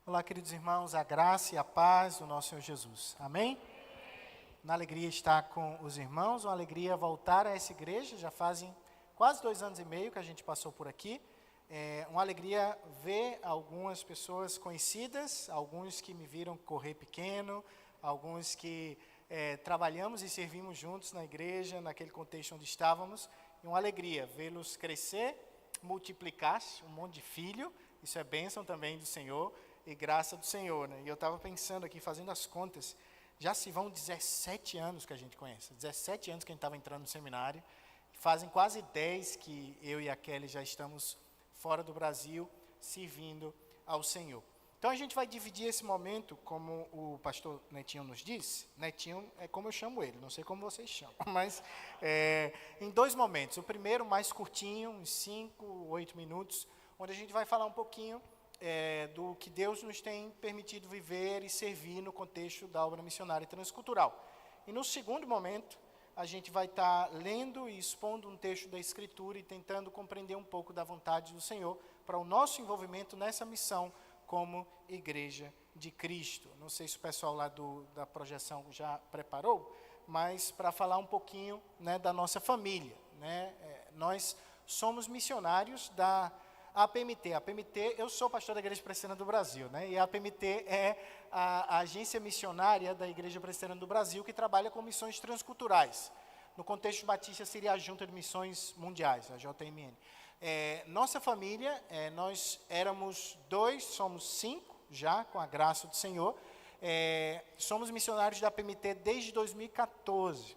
Olá, queridos irmãos, a graça e a paz do nosso Senhor Jesus. Amém? Uma alegria estar com os irmãos, uma alegria voltar a essa igreja. Já fazem quase 2 anos e meio que a gente passou por aqui. Uma alegria ver algumas pessoas conhecidas, alguns que me viram correr pequeno, alguns que trabalhamos e servimos juntos na igreja, naquele contexto onde estávamos. E uma alegria vê-los crescer, multiplicar-se, um monte de filho. Isso é bênção também do Senhor e graça do Senhor, né? E eu estava pensando aqui, fazendo as contas, já se vão 17 anos que a gente conhece, 17 anos que a gente estava entrando no seminário, fazem quase 10 que eu e a Kelly já estamos fora do Brasil, servindo ao Senhor. Então a gente vai dividir esse momento, como o pastor Netinho nos disse. Netinho é como eu chamo ele, não sei como vocês chamam, mas em 2 momentos. O primeiro, mais curtinho, uns 5, 8 minutos, onde a gente vai falar um pouquinho do que Deus nos tem permitido viver e servir no contexto da obra missionária transcultural. E no segundo momento, a gente vai estar lendo e expondo um texto da Escritura e tentando compreender um pouco da vontade do Senhor para o nosso envolvimento nessa missão como Igreja de Cristo. Não sei se o pessoal lá da projeção já preparou, mas para falar um pouquinho, né, da nossa família, né? Nós somos missionários da APMT. A APMT, eu sou pastor da Igreja Presbiteriana do Brasil, né? E a APMT é a agência missionária da Igreja Presbiteriana do Brasil que trabalha com missões transculturais. No contexto batista seria a Junta de Missões Mundiais, a JMN. Nossa família, nós éramos 2, somos 5 já, com a graça do Senhor. Somos missionários da APMT desde 2014.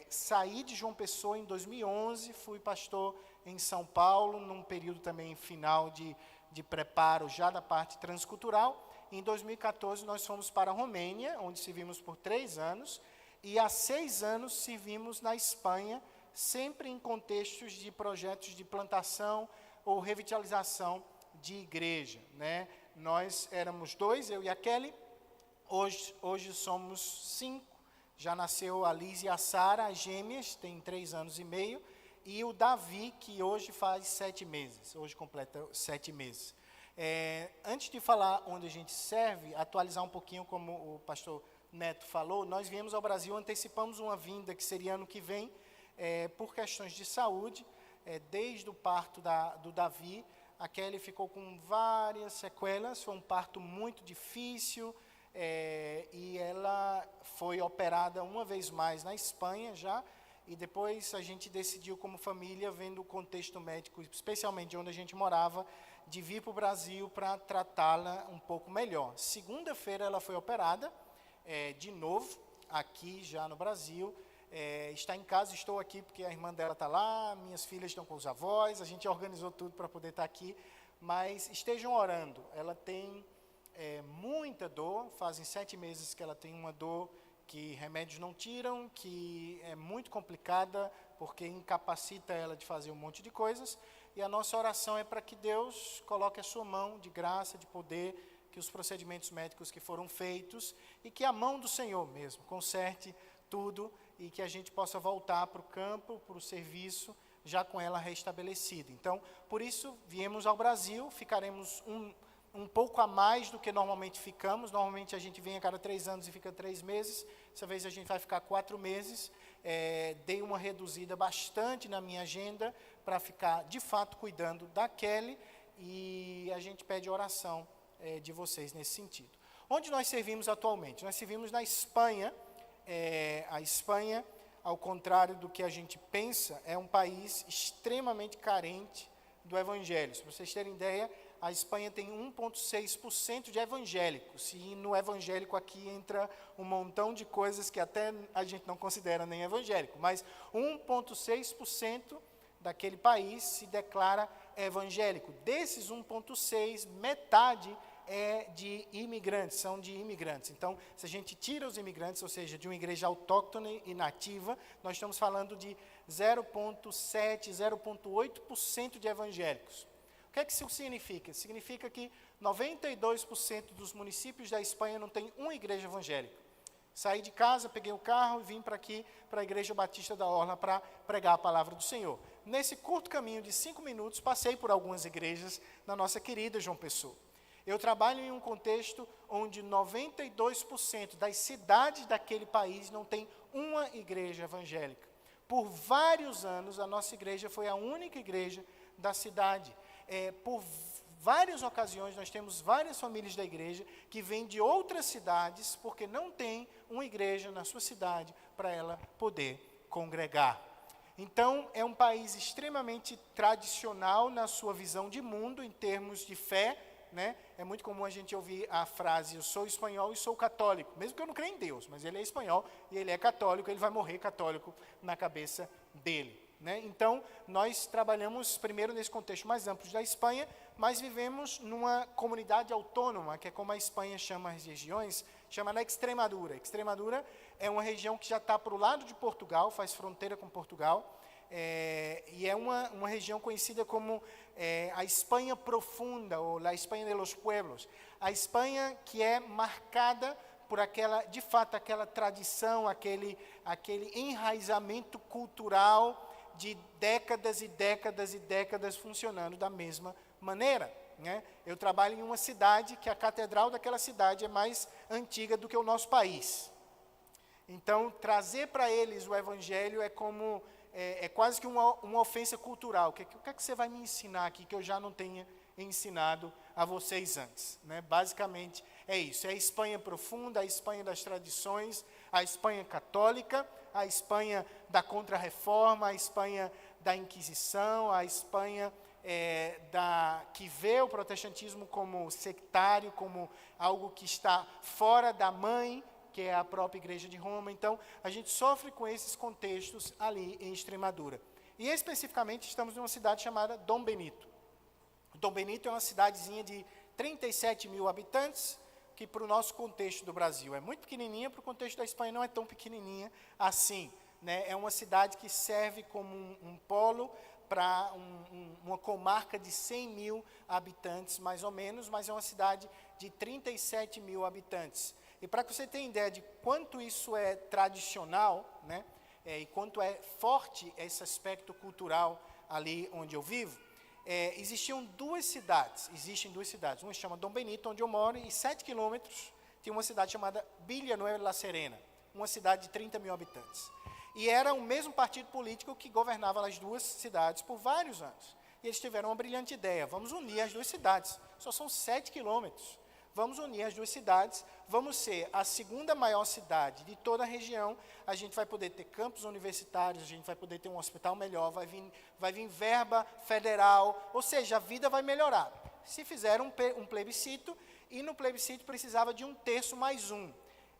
Saí de João Pessoa em 2011, fui pastor em São Paulo, num período também final de preparo já da parte transcultural. Em 2014 nós fomos para a Romênia, onde servimos por 3 anos, e há 6 anos servimos na Espanha, sempre em contextos de projetos de plantação ou revitalização de igreja, né? Nós éramos 2, eu e a Kelly, hoje somos 5, já nasceu a Liz e a Sara, as gêmeas, tem 3 anos e meio, e o Davi, que hoje faz 7 meses, hoje completa 7 meses. Antes de falar onde a gente serve, atualizar um pouquinho como o pastor Neto falou, nós viemos ao Brasil, antecipamos uma vinda que seria ano que vem, por questões de saúde, desde o parto do Davi, a Kelly ficou com várias sequelas, foi um parto muito difícil, e ela foi operada uma vez mais na Espanha já, e depois a gente decidiu como família, vendo o contexto médico, especialmente onde a gente morava, de vir para o Brasil para tratá-la um pouco melhor. Segunda-feira ela foi operada, de novo, aqui já no Brasil. Está em casa, estou aqui porque a irmã dela está lá, minhas filhas estão com os avós, a gente organizou tudo para poder estar aqui, mas estejam orando. Ela tem muita dor, fazem 7 meses que ela tem uma dor que remédios não tiram, que é muito complicada, porque incapacita ela de fazer um monte de coisas, e a nossa oração é para que Deus coloque a sua mão de graça, de poder, que os procedimentos médicos que foram feitos, e que a mão do Senhor mesmo conserte tudo, e que a gente possa voltar para o campo, para o serviço, já com ela restabelecida. Então, por isso, viemos ao Brasil, ficaremos um pouco a mais do que normalmente ficamos. Normalmente a gente vem a cada 3 anos e fica 3 meses. Dessa vez a gente vai ficar 4 meses. Dei uma reduzida bastante na minha agenda para ficar, de fato, cuidando da Kelly. E a gente pede oração de vocês nesse sentido. Onde nós servimos atualmente? Nós servimos na Espanha. A Espanha, ao contrário do que a gente pensa, é um país extremamente carente do evangelho. Se vocês terem ideia, a Espanha tem 1,6% de evangélicos, e no evangélico aqui entra um montão de coisas que até a gente não considera nem evangélico, mas 1,6% daquele país se declara evangélico. Desses 1,6%, metade são de imigrantes. Então, se a gente tira os imigrantes, ou seja, de uma igreja autóctone e nativa, nós estamos falando de 0,7%, 0,8% de evangélicos. O que é que isso significa? Significa que 92% dos municípios da Espanha não tem uma igreja evangélica. Saí de casa, peguei o carro e vim para aqui, para a Igreja Batista da Orla, para pregar a palavra do Senhor. Nesse curto caminho de 5 minutos, passei por algumas igrejas na nossa querida João Pessoa. Eu trabalho em um contexto onde 92% das cidades daquele país não tem uma igreja evangélica. Por vários anos, a nossa igreja foi a única igreja da cidade. Por várias ocasiões, nós temos várias famílias da igreja que vêm de outras cidades, porque não tem uma igreja na sua cidade para ela poder congregar. Então, é um país extremamente tradicional na sua visão de mundo, em termos de fé, né? É muito comum a gente ouvir a frase, eu sou espanhol e sou católico, mesmo que eu não creia em Deus, mas ele é espanhol e ele é católico, ele vai morrer católico na cabeça dele, né? Então, nós trabalhamos primeiro nesse contexto mais amplo da Espanha, mas vivemos numa comunidade autônoma, que é como a Espanha chama as regiões, chama na Extremadura. Extremadura é uma região que já está para o lado de Portugal, faz fronteira com Portugal, e é uma região conhecida como a Espanha profunda, ou a Espanha de los pueblos. A Espanha que é marcada por aquela, de fato, aquela tradição, aquele enraizamento cultural de décadas e décadas e décadas funcionando da mesma maneira, né? Eu trabalho em uma cidade que a catedral daquela cidade é mais antiga do que o nosso país. Então, trazer para eles o evangelho é quase que uma ofensa cultural. O que é que você vai me ensinar aqui que eu já não tenha ensinado a vocês antes, né? Basicamente é isso. É a Espanha profunda, a Espanha das tradições, a Espanha católica, a Espanha da Contra-Reforma, a Espanha da Inquisição, a Espanha que vê o protestantismo como sectário, como algo que está fora da mãe, que é a própria Igreja de Roma. Então, a gente sofre com esses contextos ali em Extremadura. E, especificamente, estamos numa cidade chamada Dom Benito. Dom Benito é uma cidadezinha de 37 mil habitantes, que para o nosso contexto do Brasil é muito pequenininha, para o contexto da Espanha não é tão pequenininha assim, né? É uma cidade que serve como um polo para uma comarca de 100 mil habitantes, mais ou menos, mas é uma cidade de 37 mil habitantes. E para que você tenha ideia de quanto isso é tradicional, né, e quanto é forte esse aspecto cultural ali onde eu vivo, existem duas cidades, uma se chama Dom Benito, onde eu moro, e 7 quilômetros tem uma cidade chamada Villanueva de la Serena, uma cidade de 30 mil habitantes. E era o mesmo partido político que governava as duas cidades por vários anos. E eles tiveram uma brilhante ideia, vamos unir as duas cidades, só são 7 quilômetros. Vamos unir as duas cidades, vamos ser a segunda maior cidade de toda a região, a gente vai poder ter campos universitários, a gente vai poder ter um hospital melhor, vai vir verba federal, ou seja, a vida vai melhorar. Se fizeram um plebiscito, e no plebiscito precisava de 1/3 mais 1.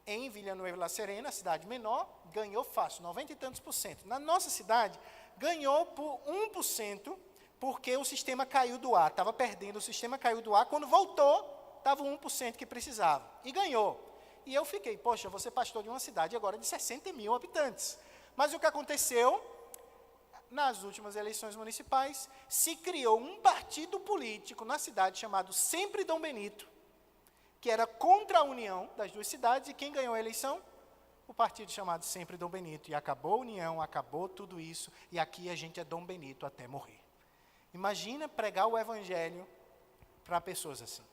Em Villanueva de la Serena, a cidade menor, ganhou fácil, 90 e tantos %. Na nossa cidade, ganhou por 1%, porque o sistema caiu do ar, estava perdendo, o sistema caiu do ar, quando voltou, estava o 1% que precisava, e ganhou. E eu fiquei, poxa, vou ser pastor de uma cidade agora de 60 mil habitantes. Mas o que aconteceu? Nas últimas eleições municipais, se criou um partido político na cidade chamado Sempre Dom Benito, que era contra a união das duas cidades, e quem ganhou a eleição? O partido chamado Sempre Dom Benito. E acabou a união, acabou tudo isso, e aqui a gente é Dom Benito até morrer. Imagina pregar o evangelho para pessoas assim.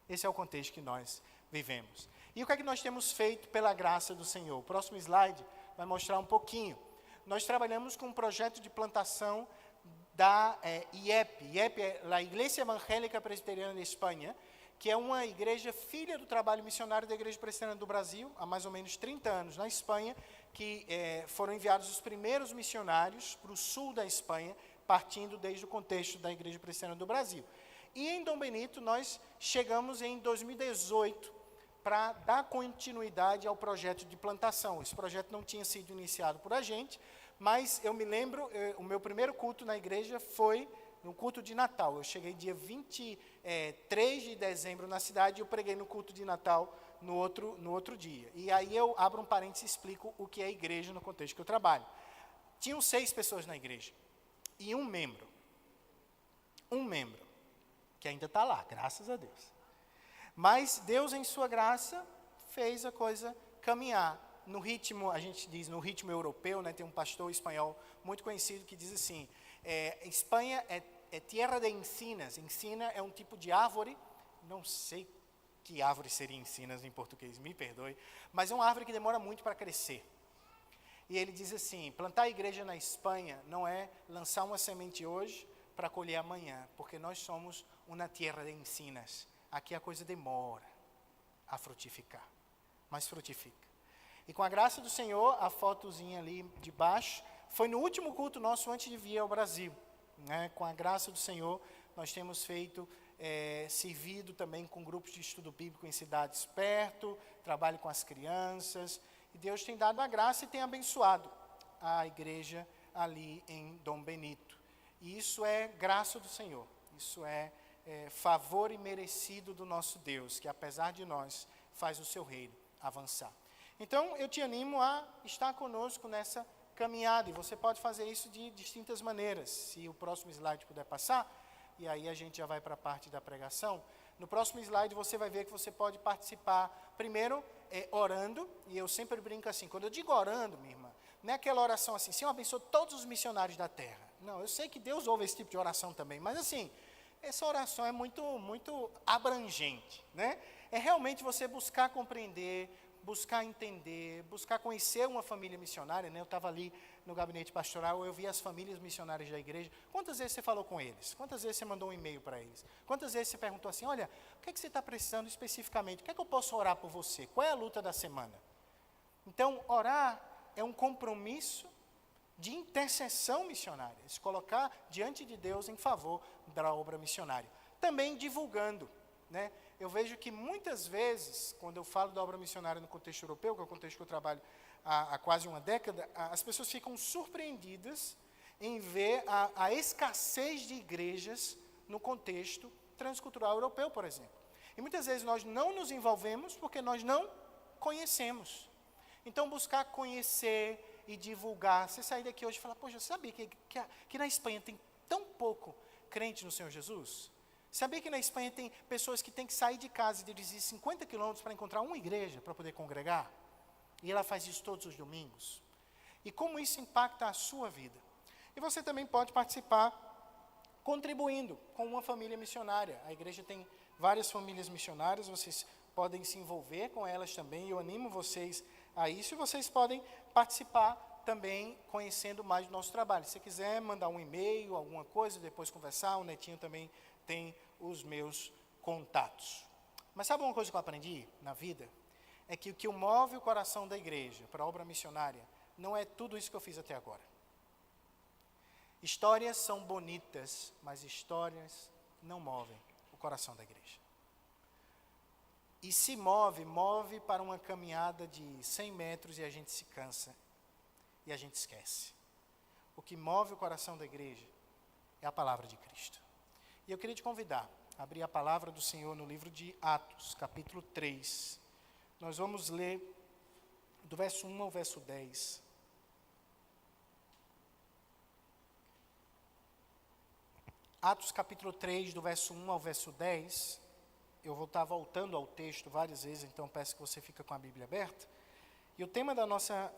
Esse é o contexto que nós vivemos. E o que é que nós temos feito pela graça do Senhor? O próximo slide vai mostrar um pouquinho. Nós trabalhamos com um projeto de plantação da IEP. IEP é a Igreja Evangélica Presbiteriana de Espanha, que é uma igreja filha do trabalho missionário da Igreja Presbiteriana do Brasil, há mais ou menos 30 anos, na Espanha, que foram enviados os primeiros missionários para o sul da Espanha, partindo desde o contexto da Igreja Presbiteriana do Brasil. E em Dom Benito, nós chegamos em 2018 para dar continuidade ao projeto de plantação. Esse projeto não tinha sido iniciado por a gente, mas eu me lembro, o meu primeiro culto na igreja foi no culto de Natal. Eu cheguei dia 23 de dezembro na cidade e eu preguei no culto de Natal no outro dia. E aí eu abro um parênteses e explico o que é igreja no contexto que eu trabalho. Tinham 6 pessoas na igreja e um membro, que ainda está lá, graças a Deus. Mas Deus, em sua graça, fez a coisa caminhar. No ritmo, a gente diz, no ritmo europeu, né, tem um pastor espanhol muito conhecido que diz assim, Espanha é terra de encinas. Encina é um tipo de árvore não sei que árvore seria encinas em português, me perdoe, mas é uma árvore que demora muito para crescer. E ele diz assim, plantar a igreja na Espanha não é lançar uma semente hoje para colher amanhã, porque nós somos uma terra de encinas. Aqui a coisa demora a frutificar, mas frutifica. E com a graça do Senhor, a fotozinha ali de baixo, foi no último culto nosso antes de vir ao Brasil. Né? Com a graça do Senhor, nós temos feito, servido também com grupos de estudo bíblico em cidades perto, trabalho com as crianças, e Deus tem dado a graça e tem abençoado a igreja ali em Dom Benito. E isso é graça do Senhor, isso é favor imerecido do nosso Deus, que apesar de nós, faz o seu reino avançar. Então, eu te animo a estar conosco nessa caminhada, e você pode fazer isso de distintas maneiras. Se o próximo slide puder passar, e aí a gente já vai para a parte da pregação. No próximo slide você vai ver que você pode participar, primeiro, orando, e eu sempre brinco assim, quando eu digo orando, minha irmã, não é aquela oração assim, Senhor, abençoa todos os missionários da terra. Não, eu sei que Deus ouve esse tipo de oração também, mas assim, essa oração é muito abrangente, né? É realmente você buscar compreender, buscar entender, buscar conhecer uma família missionária, né? Eu estava ali no gabinete pastoral, eu vi as famílias missionárias da igreja. Quantas vezes você falou com eles? Quantas vezes você mandou um e-mail para eles? Quantas vezes você perguntou assim, olha, o que é que você está precisando especificamente? O que é que eu posso orar por você? Qual é a luta da semana? Então, orar é um compromisso de intercessão missionária, se colocar diante de Deus em favor da obra missionária. Também divulgando, né? Eu vejo que muitas vezes, quando eu falo da obra missionária no contexto europeu, que é o contexto que eu trabalho há quase uma década, as pessoas ficam surpreendidas em ver a escassez de igrejas no contexto transcultural europeu, por exemplo. E muitas vezes nós não nos envolvemos porque nós não conhecemos. Então, buscar conhecer e divulgar. Você sair daqui hoje e falar, poxa, sabia que na Espanha tem tão pouco crente no Senhor Jesus? Sabia que na Espanha tem pessoas que têm que sair de casa e dirigir 50 quilômetros para encontrar uma igreja para poder congregar? E ela faz isso todos os domingos. E como isso impacta a sua vida? E você também pode participar contribuindo com uma família missionária. A igreja tem várias famílias missionárias, vocês podem se envolver com elas também. Eu animo vocês a isso e vocês podem participar também conhecendo mais do nosso trabalho. Se você quiser mandar um e-mail, alguma coisa, depois conversar, o Netinho também tem os meus contatos. Mas sabe uma coisa que eu aprendi na vida? É que o que move o coração da igreja para a obra missionária não é tudo isso que eu fiz até agora. Histórias são bonitas, mas histórias não movem o coração da igreja. E se move para uma caminhada de 100 metros e a gente se cansa e a gente esquece. O que move o coração da igreja é a palavra de Cristo. E eu queria te convidar a abrir a palavra do Senhor no livro de Atos, capítulo 3. Nós vamos ler do verso 1 ao verso 10. Atos, capítulo 3, do verso 1 ao verso 10. Eu vou estar voltando ao texto várias vezes, então peço que você fique com a Bíblia aberta. E o tema da nossa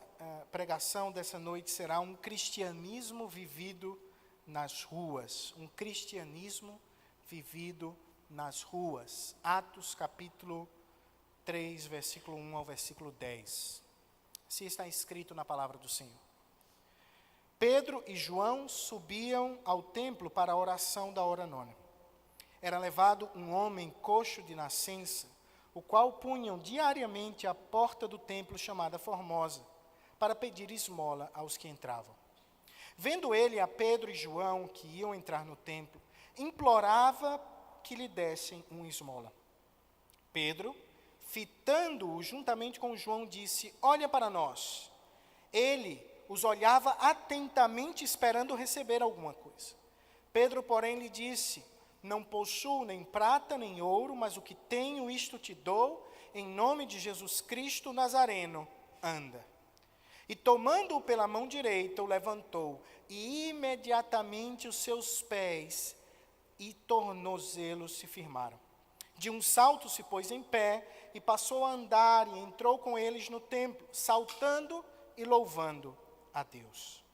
pregação dessa noite será um cristianismo vivido nas ruas. Um cristianismo vivido nas ruas. Atos, capítulo 3, versículo 1 ao versículo 10. Assim está escrito na palavra do Senhor. Pedro e João subiam ao templo para a oração da hora nona. Era levado um homem coxo de nascença, o qual punham diariamente à porta do templo chamada Formosa, para pedir esmola aos que entravam. Vendo ele a Pedro e João, que iam entrar no templo, implorava que lhe dessem uma esmola. Pedro, fitando-o juntamente com João, disse, olha para nós. Ele os olhava atentamente, esperando receber alguma coisa. Pedro, porém, lhe disse, não possuo nem prata nem ouro, mas o que tenho, isto te dou, em nome de Jesus Cristo Nazareno, anda. E tomando-o pela mão direita, o levantou, e imediatamente os seus pés e tornozelos se firmaram. De um salto se pôs em pé, e passou a andar, e entrou com eles no templo, saltando e louvando a Deus.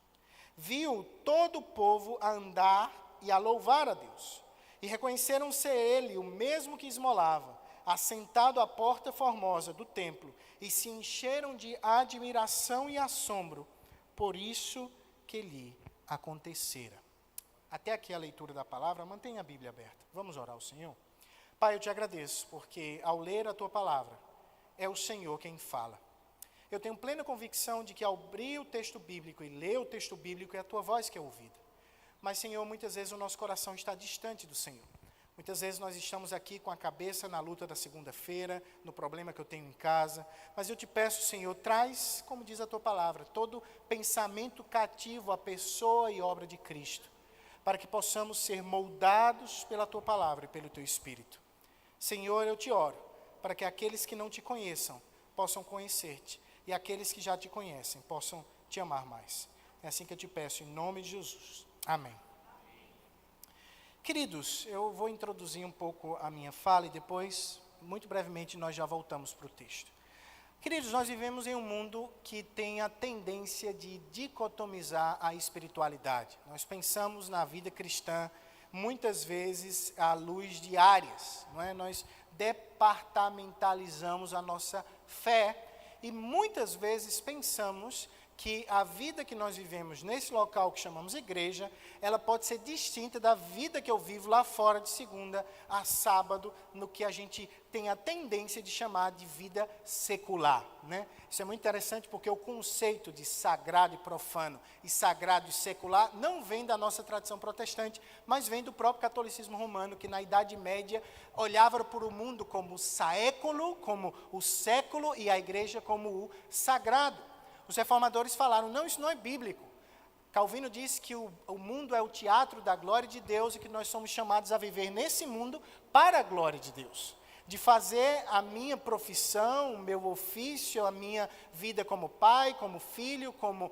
Viu todo o povo a andar e a louvar a Deus. E reconheceram ser ele o mesmo que esmolava, assentado à porta formosa do templo, e se encheram de admiração e assombro, por isso que lhe acontecera. Até aqui a leitura da palavra, mantenha a Bíblia aberta. Vamos orar ao Senhor? Pai, eu te agradeço, porque ao ler a tua palavra, é o Senhor quem fala. Eu tenho plena convicção de que ao abrir o texto bíblico e ler o texto bíblico, é a tua voz que é ouvida. Mas, Senhor, muitas vezes o nosso coração está distante do Senhor. Muitas vezes nós estamos aqui com a cabeça na luta da segunda-feira, no problema que eu tenho em casa. Mas eu te peço, Senhor, traz, como diz a tua palavra, todo pensamento cativo à pessoa e obra de Cristo, para que possamos ser moldados pela tua palavra e pelo teu Espírito. Senhor, eu te oro, para que aqueles que não te conheçam possam conhecer-te, e aqueles que já te conhecem possam te amar mais. É assim que eu te peço, em nome de Jesus. Amém. Queridos, eu vou introduzir um pouco a minha fala e depois, muito brevemente, nós já voltamos para o texto. Queridos, nós vivemos em um mundo que tem a tendência de dicotomizar a espiritualidade. Nós pensamos na vida cristã, muitas vezes, à luz de áreas, não é? Nós departamentalizamos a nossa fé e muitas vezes pensamos que a vida que nós vivemos nesse local que chamamos igreja, ela pode ser distinta da vida que eu vivo lá fora de segunda a sábado, no que a gente tem a tendência de chamar de vida secular, né? Isso é muito interessante porque o conceito de sagrado e profano e sagrado e secular não vem da nossa tradição protestante, mas vem do próprio catolicismo romano, que na Idade Média olhava para o mundo como o século, como o século, e a igreja como o sagrado. Os reformadores falaram, não, isso não é bíblico. Calvino disse que o mundo é o teatro da glória de Deus e que nós somos chamados a viver nesse mundo para a glória de Deus. De fazer a minha profissão, o meu ofício, a minha vida como pai, como filho, como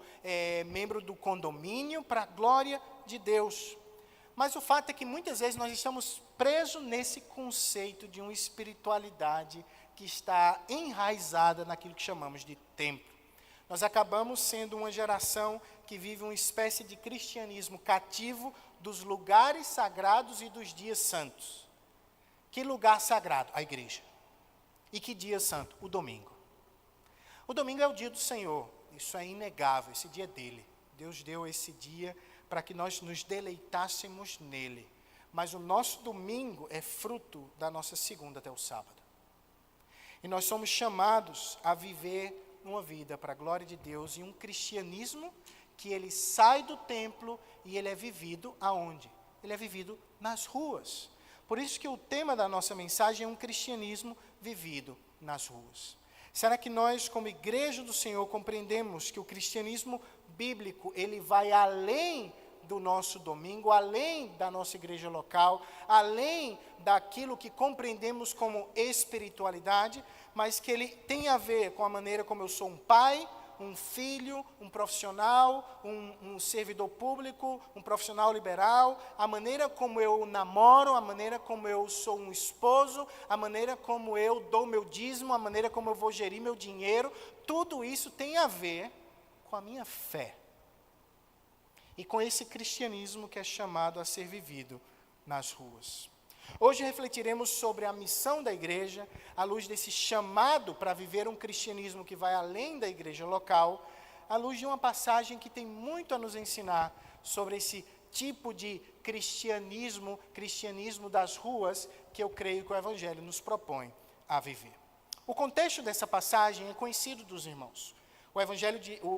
membro do condomínio, para a glória de Deus. Mas o fato é que muitas vezes nós estamos presos nesse conceito de uma espiritualidade que está enraizada naquilo que chamamos de templo. Nós acabamos sendo uma geração que vive uma espécie de cristianismo cativo dos lugares sagrados e dos dias santos. Que lugar sagrado? A igreja. E que dia santo? O domingo. O domingo é o dia do Senhor. Isso é inegável, esse dia é dele. Deus deu esse dia para que nós nos deleitássemos nele. Mas o nosso domingo é fruto da nossa segunda até o sábado. E nós somos chamados a viver uma vida para a glória de Deus e um cristianismo que ele sai do templo e ele é vivido aonde? Ele é vivido nas ruas. Por isso que o tema da nossa mensagem é um cristianismo vivido nas ruas. Será que nós, como igreja do Senhor, compreendemos que o cristianismo bíblico, ele vai além do nosso domingo, além da nossa igreja local, além daquilo que compreendemos como espiritualidade, mas que ele tem a ver com a maneira como eu sou um pai, um filho, um profissional, um servidor público, um profissional liberal, a maneira como eu namoro, a maneira como eu sou um esposo, a maneira como eu dou meu dízimo, a maneira como eu vou gerir meu dinheiro, tudo isso tem a ver com a minha fé. E com esse cristianismo que é chamado a ser vivido nas ruas. Hoje refletiremos sobre a missão da igreja, à luz desse chamado para viver um cristianismo que vai além da igreja local, à luz de uma passagem que tem muito a nos ensinar sobre esse tipo de cristianismo das ruas, que eu creio que o Evangelho nos propõe a viver. O contexto dessa passagem é conhecido dos irmãos.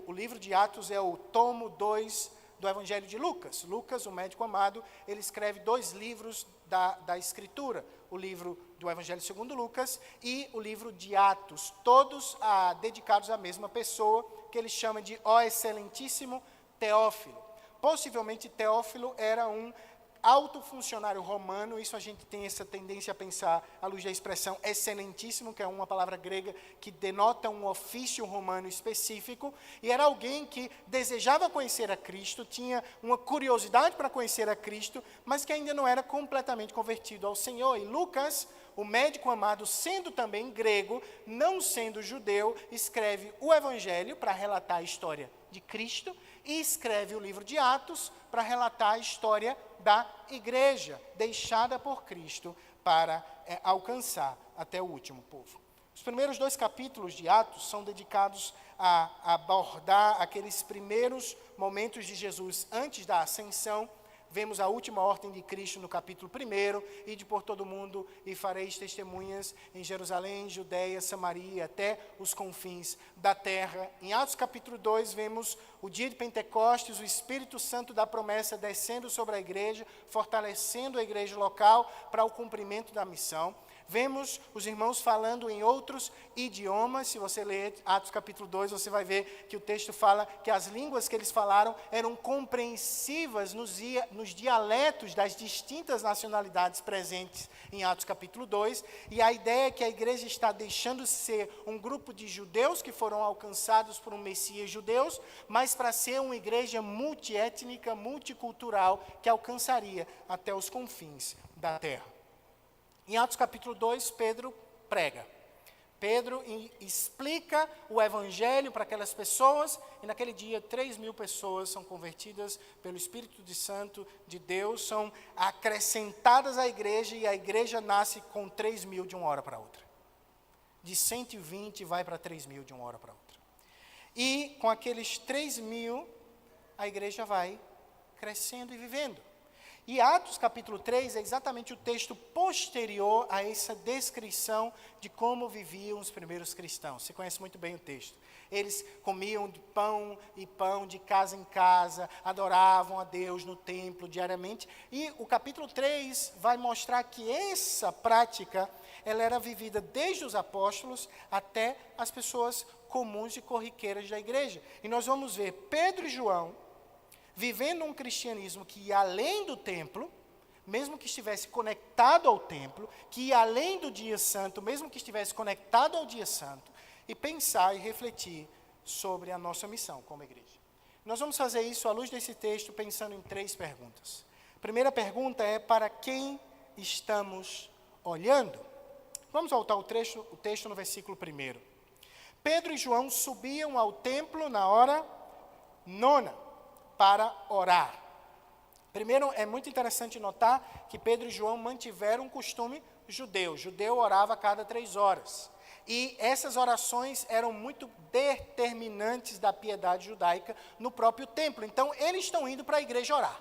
O livro de Atos é o tomo 2 do Evangelho de Lucas. Lucas, o médico amado, ele escreve 2 livros da Escritura, o livro do Evangelho segundo Lucas e o livro de Atos, todos dedicados à mesma pessoa, que ele chama de ó excelentíssimo Teófilo. Possivelmente Teófilo era um alto funcionário romano, isso a gente tem essa tendência a pensar à luz da expressão excelentíssimo, que é uma palavra grega que denota um ofício romano específico, e era alguém que desejava conhecer a Cristo, tinha uma curiosidade para conhecer a Cristo, mas que ainda não era completamente convertido ao Senhor. E Lucas, o médico amado, sendo também grego, não sendo judeu, escreve o Evangelho para relatar a história de Cristo, e escreve o livro de Atos para relatar a história da igreja deixada por Cristo para alcançar até o último povo. Os primeiros 2 capítulos de Atos são dedicados a abordar aqueles primeiros momentos de Jesus antes da ascensão. Vemos a última ordem de Cristo no capítulo 1, ide por todo o mundo e fareis testemunhas em Jerusalém, Judeia, Samaria, até os confins da terra. Em Atos capítulo 2, vemos o dia de Pentecostes, o Espírito Santo da promessa descendo sobre a igreja, fortalecendo a igreja local para o cumprimento da missão. Vemos os irmãos falando em outros idiomas. Se você ler Atos capítulo 2, você vai ver que o texto fala que as línguas que eles falaram eram compreensivas nos dialetos das distintas nacionalidades presentes em Atos capítulo 2. E a ideia é que a igreja está deixando de ser um grupo de judeus que foram alcançados por um Messias judeus, mas para ser uma igreja multiétnica, multicultural, que alcançaria até os confins da terra. Em Atos capítulo 2, Pedro prega. Pedro explica o evangelho para aquelas pessoas, e naquele dia 3.000 pessoas são convertidas pelo Espírito Santo de Deus, são acrescentadas à igreja, e a igreja nasce com 3.000 de uma hora para outra. De 120 vai para 3.000 de uma hora para outra. E com aqueles 3.000, a igreja vai crescendo e vivendo. E Atos capítulo 3 é exatamente o texto posterior a essa descrição de como viviam os primeiros cristãos. Você conhece muito bem o texto. Eles comiam de pão e pão de casa em casa, adoravam a Deus no templo diariamente. E o capítulo 3 vai mostrar que essa prática, ela era vivida desde os apóstolos até as pessoas comuns e corriqueiras da igreja. E nós vamos ver Pedro e João vivendo um cristianismo que ia além do templo, mesmo que estivesse conectado ao templo, que ia além do dia santo, mesmo que estivesse conectado ao dia santo, e pensar e refletir sobre a nossa missão como igreja. Nós vamos fazer isso à luz desse texto, pensando em 3 perguntas. A primeira pergunta é: para quem estamos olhando? Vamos voltar ao texto no versículo 1. Pedro e João subiam ao templo na hora 9, para orar. Primeiro, é muito interessante notar que Pedro e João mantiveram um costume judeu. O judeu orava a cada 3 horas. E essas orações eram muito determinantes da piedade judaica no próprio templo. Então, eles estão indo para a igreja orar,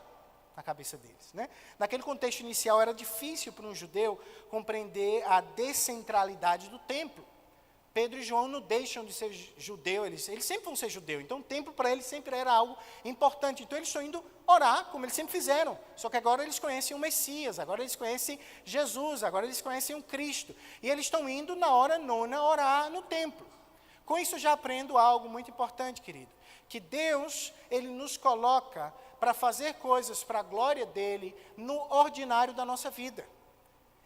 na cabeça deles, né? Naquele contexto inicial, era difícil para um judeu compreender a descentralidade do templo. Pedro e João não deixam de ser judeu, eles sempre vão ser judeu. Então o templo para eles sempre era algo importante. Então eles estão indo orar, como eles sempre fizeram. Só que agora eles conhecem o Messias, agora eles conhecem Jesus, agora eles conhecem o Cristo. E eles estão indo na hora 9 orar no templo. Com isso já aprendo algo muito importante, querido. Que Deus, Ele nos coloca para fazer coisas para a glória dEle no ordinário da nossa vida.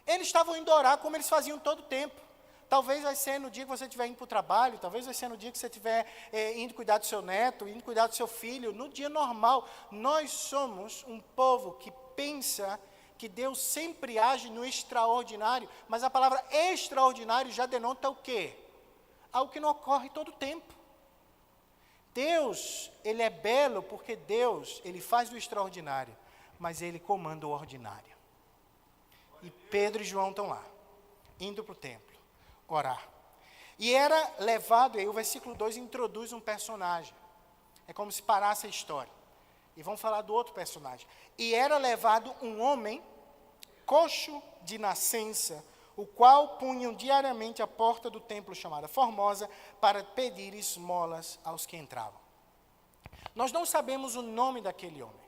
Eles estavam indo orar como eles faziam todo o tempo. Talvez vai ser no dia que você estiver indo para o trabalho, talvez vai ser no dia que você estiver indo cuidar do seu neto, indo cuidar do seu filho, no dia normal. Nós somos um povo que pensa que Deus sempre age no extraordinário, mas a palavra extraordinário já denota o quê? Algo que não ocorre todo o tempo. Deus, Ele é belo porque Deus, Ele faz do extraordinário, mas Ele comanda o ordinário. E Pedro e João estão lá, indo para o templo orar. E era levado, aí o versículo 2 introduz um personagem. É como se parasse a história. E vamos falar do outro personagem. E era levado um homem, coxo de nascença, o qual punham diariamente à porta do templo chamada Formosa, para pedir esmolas aos que entravam. Nós não sabemos o nome daquele homem.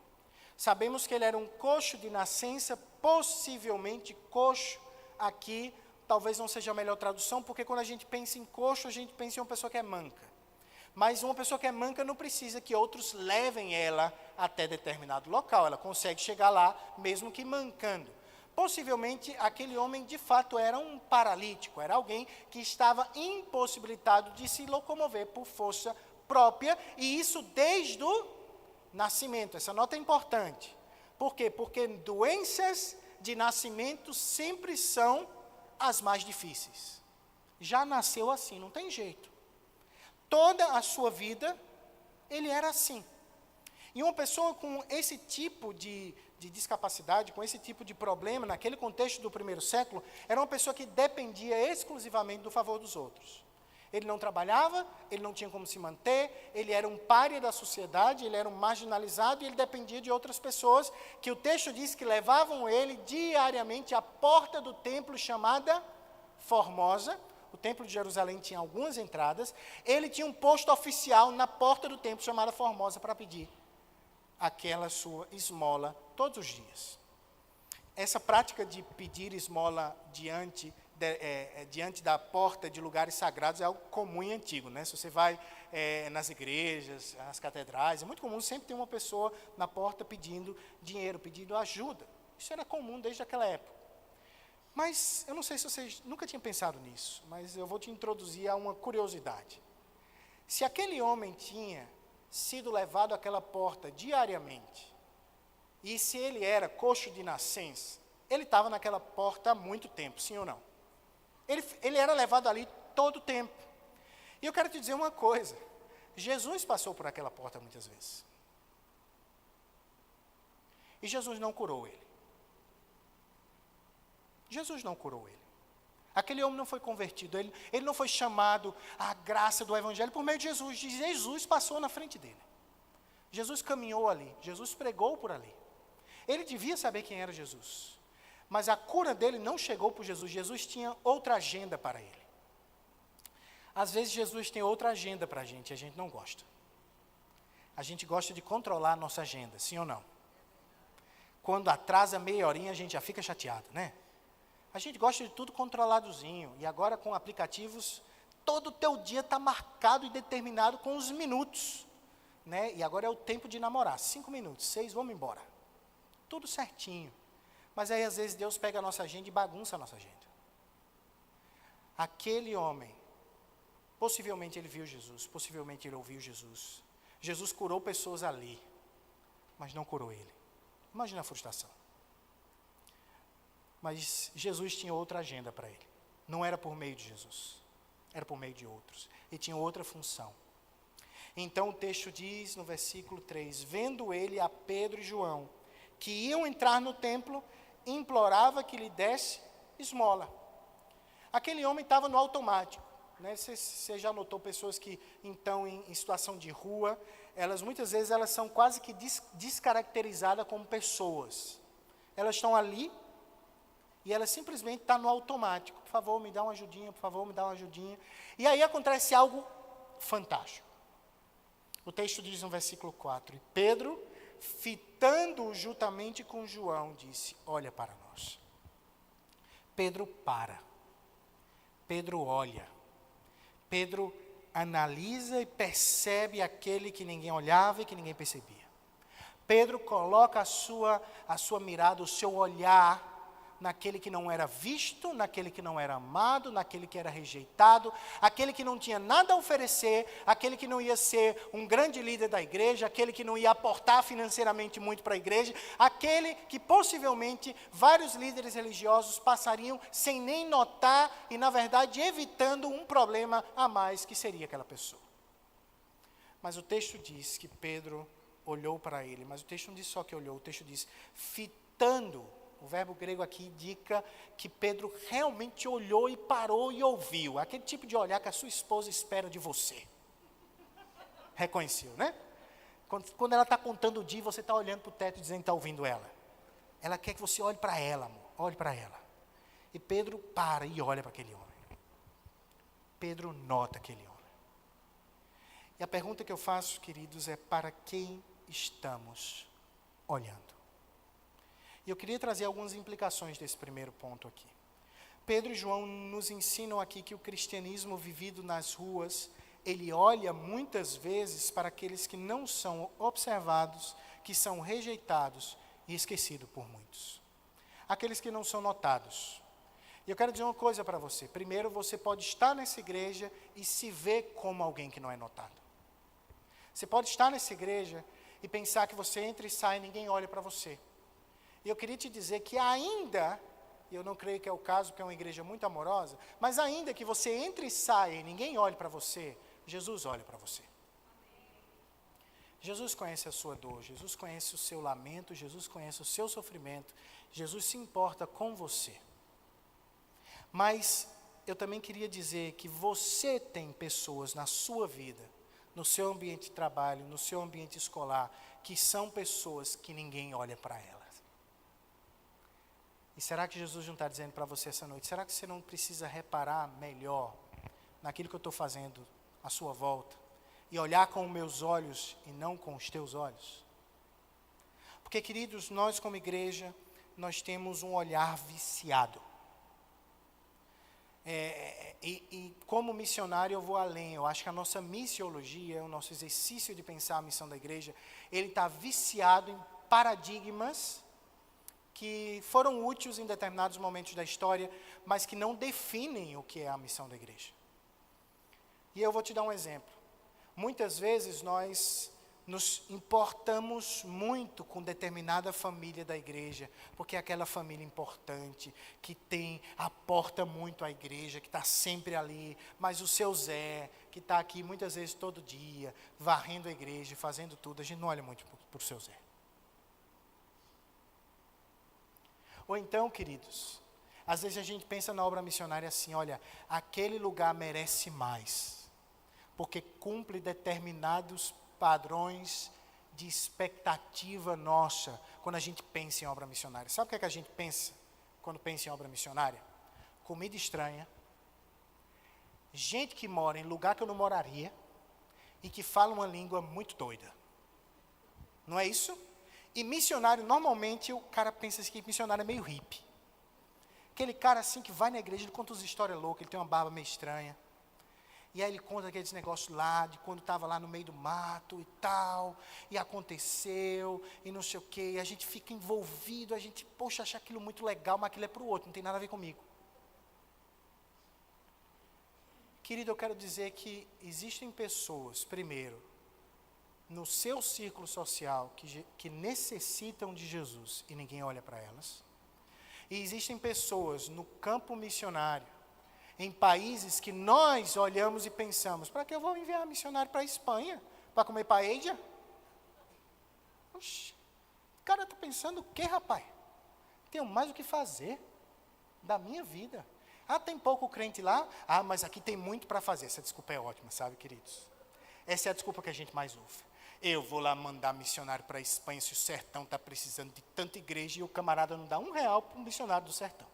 Sabemos que ele era um coxo de nascença, possivelmente coxo aqui, talvez não seja a melhor tradução, porque quando a gente pensa em coxo, a gente pensa em uma pessoa que é manca. Mas uma pessoa que é manca não precisa que outros levem ela até determinado local. Ela consegue chegar lá, mesmo que mancando. Possivelmente, aquele homem, de fato, era um paralítico. Era alguém que estava impossibilitado de se locomover por força própria. E isso desde o nascimento. Essa nota é importante. Por quê? Porque doenças de nascimento sempre são as mais difíceis. Já nasceu assim, não tem jeito. Toda a sua vida, ele era assim. E uma pessoa com esse tipo de discapacidade, com esse tipo de problema, naquele contexto do primeiro século, era uma pessoa que dependia exclusivamente do favor dos outros. Ele não trabalhava, ele não tinha como se manter, ele era um pária da sociedade, ele era um marginalizado e ele dependia de outras pessoas, que o texto diz que levavam ele diariamente à porta do templo chamada Formosa. O templo de Jerusalém tinha algumas entradas, ele tinha um posto oficial na porta do templo chamada Formosa para pedir aquela sua esmola todos os dias. Essa prática de pedir esmola diante da porta de lugares sagrados é algo comum e antigo, né? Se você vai nas igrejas, nas catedrais, é muito comum, sempre tem uma pessoa na porta pedindo dinheiro, pedindo ajuda. Isso era comum desde aquela época. Mas eu não sei se vocês nunca tinham pensado nisso, mas eu vou te introduzir a uma curiosidade. Se aquele homem tinha sido levado àquela porta diariamente, e se ele era coxo de nascença, ele estava naquela porta há muito tempo, sim ou não? Ele era levado ali todo o tempo. E eu quero te dizer uma coisa, Jesus passou por aquela porta muitas vezes. E Jesus não curou ele. Jesus não curou ele. Aquele homem não foi convertido, ele não foi chamado à graça do Evangelho por meio de Jesus. Jesus passou na frente dele. Jesus caminhou ali, Jesus pregou por ali. Ele devia saber quem era Jesus. Mas a cura dele não chegou por Jesus. Jesus tinha outra agenda para ele. Às vezes Jesus tem outra agenda para a gente não gosta. A gente gosta de controlar a nossa agenda, sim ou não? Quando atrasa meia horinha, a gente já fica chateado, né? A gente gosta de tudo controladozinho. E agora com aplicativos, todo o teu dia está marcado e determinado com os minutos. Né? E agora é o tempo de namorar. 5 minutos, 6, vamos embora. Tudo certinho. Mas aí às vezes Deus pega a nossa agenda e bagunça a nossa agenda. Aquele homem, possivelmente ele viu Jesus, possivelmente ele ouviu Jesus. Jesus curou pessoas ali, mas não curou ele. Imagina a frustração. Mas Jesus tinha outra agenda para ele. Não era por meio de Jesus, era por meio de outros. Ele tinha outra função. Então o texto diz no versículo 3, vendo ele a Pedro e João, que iam entrar no templo, implorava que lhe desse esmola. Aquele homem estava no automático. Né? Você já notou pessoas que estão em situação de rua, muitas vezes elas são quase que descaracterizadas como pessoas. Elas estão ali, e ela simplesmente está no automático. Por favor, me dá uma ajudinha, por favor, me dá uma ajudinha. E aí acontece algo fantástico. O texto diz no versículo 4, e Pedro, fitando-o juntamente com João, disse, olha para nós. Pedro para. Pedro olha. Pedro analisa e percebe aquele que ninguém olhava e que ninguém percebia. Pedro coloca a sua mirada, o seu olhar, naquele que não era visto, naquele que não era amado, naquele que era rejeitado, aquele que não tinha nada a oferecer, aquele que não ia ser um grande líder da igreja, aquele que não ia aportar financeiramente muito para a igreja, aquele que possivelmente vários líderes religiosos passariam sem nem notar e, na verdade, evitando um problema a mais que seria aquela pessoa. Mas o texto diz que Pedro olhou para ele, mas o texto não diz só que olhou, o texto diz fitando. O verbo grego aqui indica que Pedro realmente olhou e parou e ouviu. Aquele tipo de olhar que a sua esposa espera de você. Reconheceu, né? Quando ela está contando o dia, você está olhando para o teto dizendo que está ouvindo ela. Ela quer que você olhe para ela, amor. Olhe para ela. E Pedro para e olha para aquele homem. Pedro nota aquele homem. E a pergunta que eu faço, queridos, é para quem estamos olhando? E eu queria trazer algumas implicações desse primeiro ponto aqui. Pedro e João nos ensinam aqui que o cristianismo vivido nas ruas, ele olha muitas vezes para aqueles que não são observados, que são rejeitados e esquecidos por muitos. Aqueles que não são notados. E eu quero dizer uma coisa para você. Primeiro, você pode estar nessa igreja e se ver como alguém que não é notado. Você pode estar nessa igreja e pensar que você entra e sai e ninguém olha para você. E eu queria te dizer que ainda, e eu não creio que é o caso, porque é uma igreja muito amorosa, mas ainda que você entre e saia e ninguém olhe para você, Jesus olha para você. Jesus conhece a sua dor, Jesus conhece o seu lamento, Jesus conhece o seu sofrimento, Jesus se importa com você. Mas eu também queria dizer que você tem pessoas na sua vida, no seu ambiente de trabalho, no seu ambiente escolar, que são pessoas que ninguém olha para elas. E será que Jesus não está dizendo para você essa noite, será que você não precisa reparar melhor naquilo que eu estou fazendo à sua volta? E olhar com os meus olhos e não com os teus olhos? Porque, queridos, nós como igreja, nós temos um olhar viciado. E como missionário eu vou além. Eu acho que a nossa missiologia, o nosso exercício de pensar a missão da igreja, ele está viciado em paradigmas que foram úteis em determinados momentos da história, mas que não definem o que é a missão da igreja. E eu vou te dar um exemplo. Muitas vezes nós nos importamos muito com determinada família da igreja, porque é aquela família importante, que aporta muito à igreja, que está sempre ali, mas o seu Zé, que está aqui muitas vezes todo dia, varrendo a igreja, fazendo tudo, a gente não olha muito para o seu Zé. Ou então, queridos, às vezes a gente pensa na obra missionária assim, olha, aquele lugar merece mais, porque cumpre determinados padrões de expectativa nossa, quando a gente pensa em obra missionária. Sabe o que é que a gente pensa, quando pensa em obra missionária? Comida estranha, gente que mora em lugar que eu não moraria, e que fala uma língua muito doida. Não é isso? E missionário, normalmente, o cara pensa assim, que missionário é meio hippie. Aquele cara assim que vai na igreja, ele conta umas histórias loucas, ele tem uma barba meio estranha. E aí ele conta aqueles negócios lá, de quando estava lá no meio do mato e tal, e aconteceu, e não sei o quê, e a gente fica envolvido, a gente, poxa, acha aquilo muito legal, mas aquilo é para o outro, não tem nada a ver comigo. Querido, eu quero dizer que existem pessoas, primeiro, no seu círculo social, que necessitam de Jesus, e ninguém olha para elas. E existem pessoas no campo missionário, em países que nós olhamos e pensamos, para que eu vou enviar missionário para a Espanha? Para comer paella? Oxi, o cara está pensando o quê, rapaz? Tenho mais o que fazer da minha vida. Ah, tem pouco crente lá? Ah, mas aqui tem muito para fazer. Essa desculpa é ótima, sabe, queridos? Essa é a desculpa que a gente mais ouve. Eu vou lá mandar missionário para a Espanha se o sertão está precisando de tanta igreja e o camarada não dá R$1 para um missionário do sertão.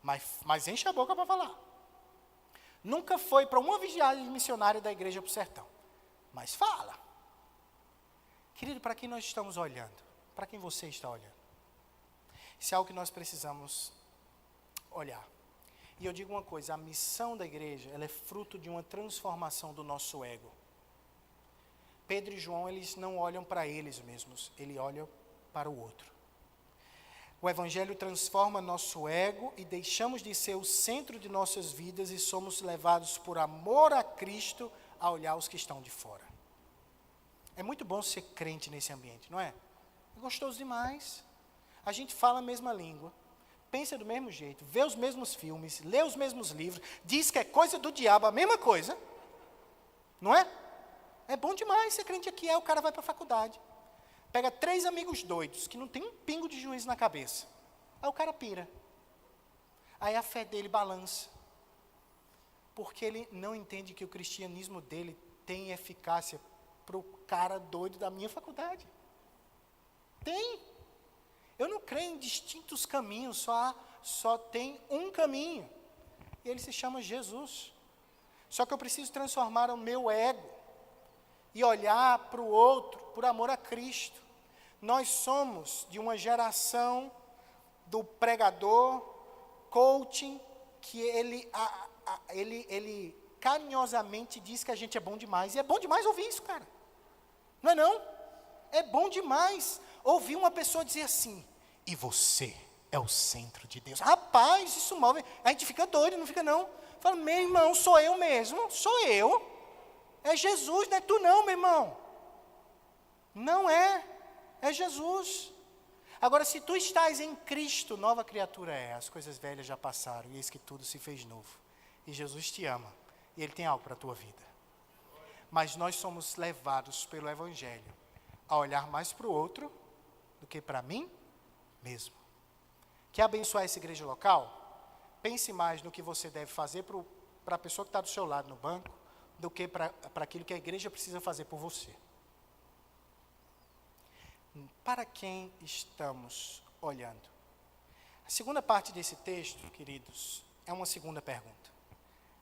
Mas enche a boca para falar. Nunca foi para uma viagem missionária da igreja para o sertão. Mas fala. Querido, para quem nós estamos olhando? Para quem você está olhando? Isso é algo que nós precisamos olhar. E eu digo uma coisa, a missão da igreja, ela é fruto de uma transformação do nosso ego. Pedro e João, eles não olham para eles mesmos, eles olham para o outro. O Evangelho transforma nosso ego e deixamos de ser o centro de nossas vidas e somos levados por amor a Cristo a olhar os que estão de fora. É muito bom ser crente nesse ambiente, não é? É gostoso demais. A gente fala a mesma língua, pensa do mesmo jeito, vê os mesmos filmes, lê os mesmos livros, diz que é coisa do diabo, a mesma coisa. Não é? É bom demais ser crente aqui. Aí o cara vai para a faculdade. Pega 3 amigos doidos, que não tem um pingo de juízo na cabeça. Aí o cara pira. Aí a fé dele balança. Porque ele não entende que o cristianismo dele tem eficácia para o cara doido da minha faculdade. Tem. Eu não creio em distintos caminhos, só tem um caminho. E ele se chama Jesus. Só que eu preciso transformar o meu ego e olhar para o outro por amor a Cristo. Nós somos de uma geração do pregador, coaching, que ele carinhosamente diz que a gente é bom demais. E é bom demais ouvir isso, cara. Não é não? É bom demais ouvir uma pessoa dizer assim, e você é o centro de Deus. Rapaz, isso move. A gente fica doido, não fica não. Fala, meu irmão, sou eu mesmo, sou eu. É Jesus, não é tu não, meu irmão. Não é Jesus. Agora, se tu estás em Cristo, nova criatura é. As coisas velhas já passaram, e eis que tudo se fez novo. E Jesus te ama, e Ele tem algo para a tua vida. Mas nós somos levados pelo Evangelho a olhar mais para o outro do que para mim mesmo. Quer abençoar essa igreja local? Pense mais no que você deve fazer para a pessoa que está do seu lado no banco, do que para aquilo que a igreja precisa fazer por você. Para quem estamos olhando? A segunda parte desse texto, queridos, é uma segunda pergunta.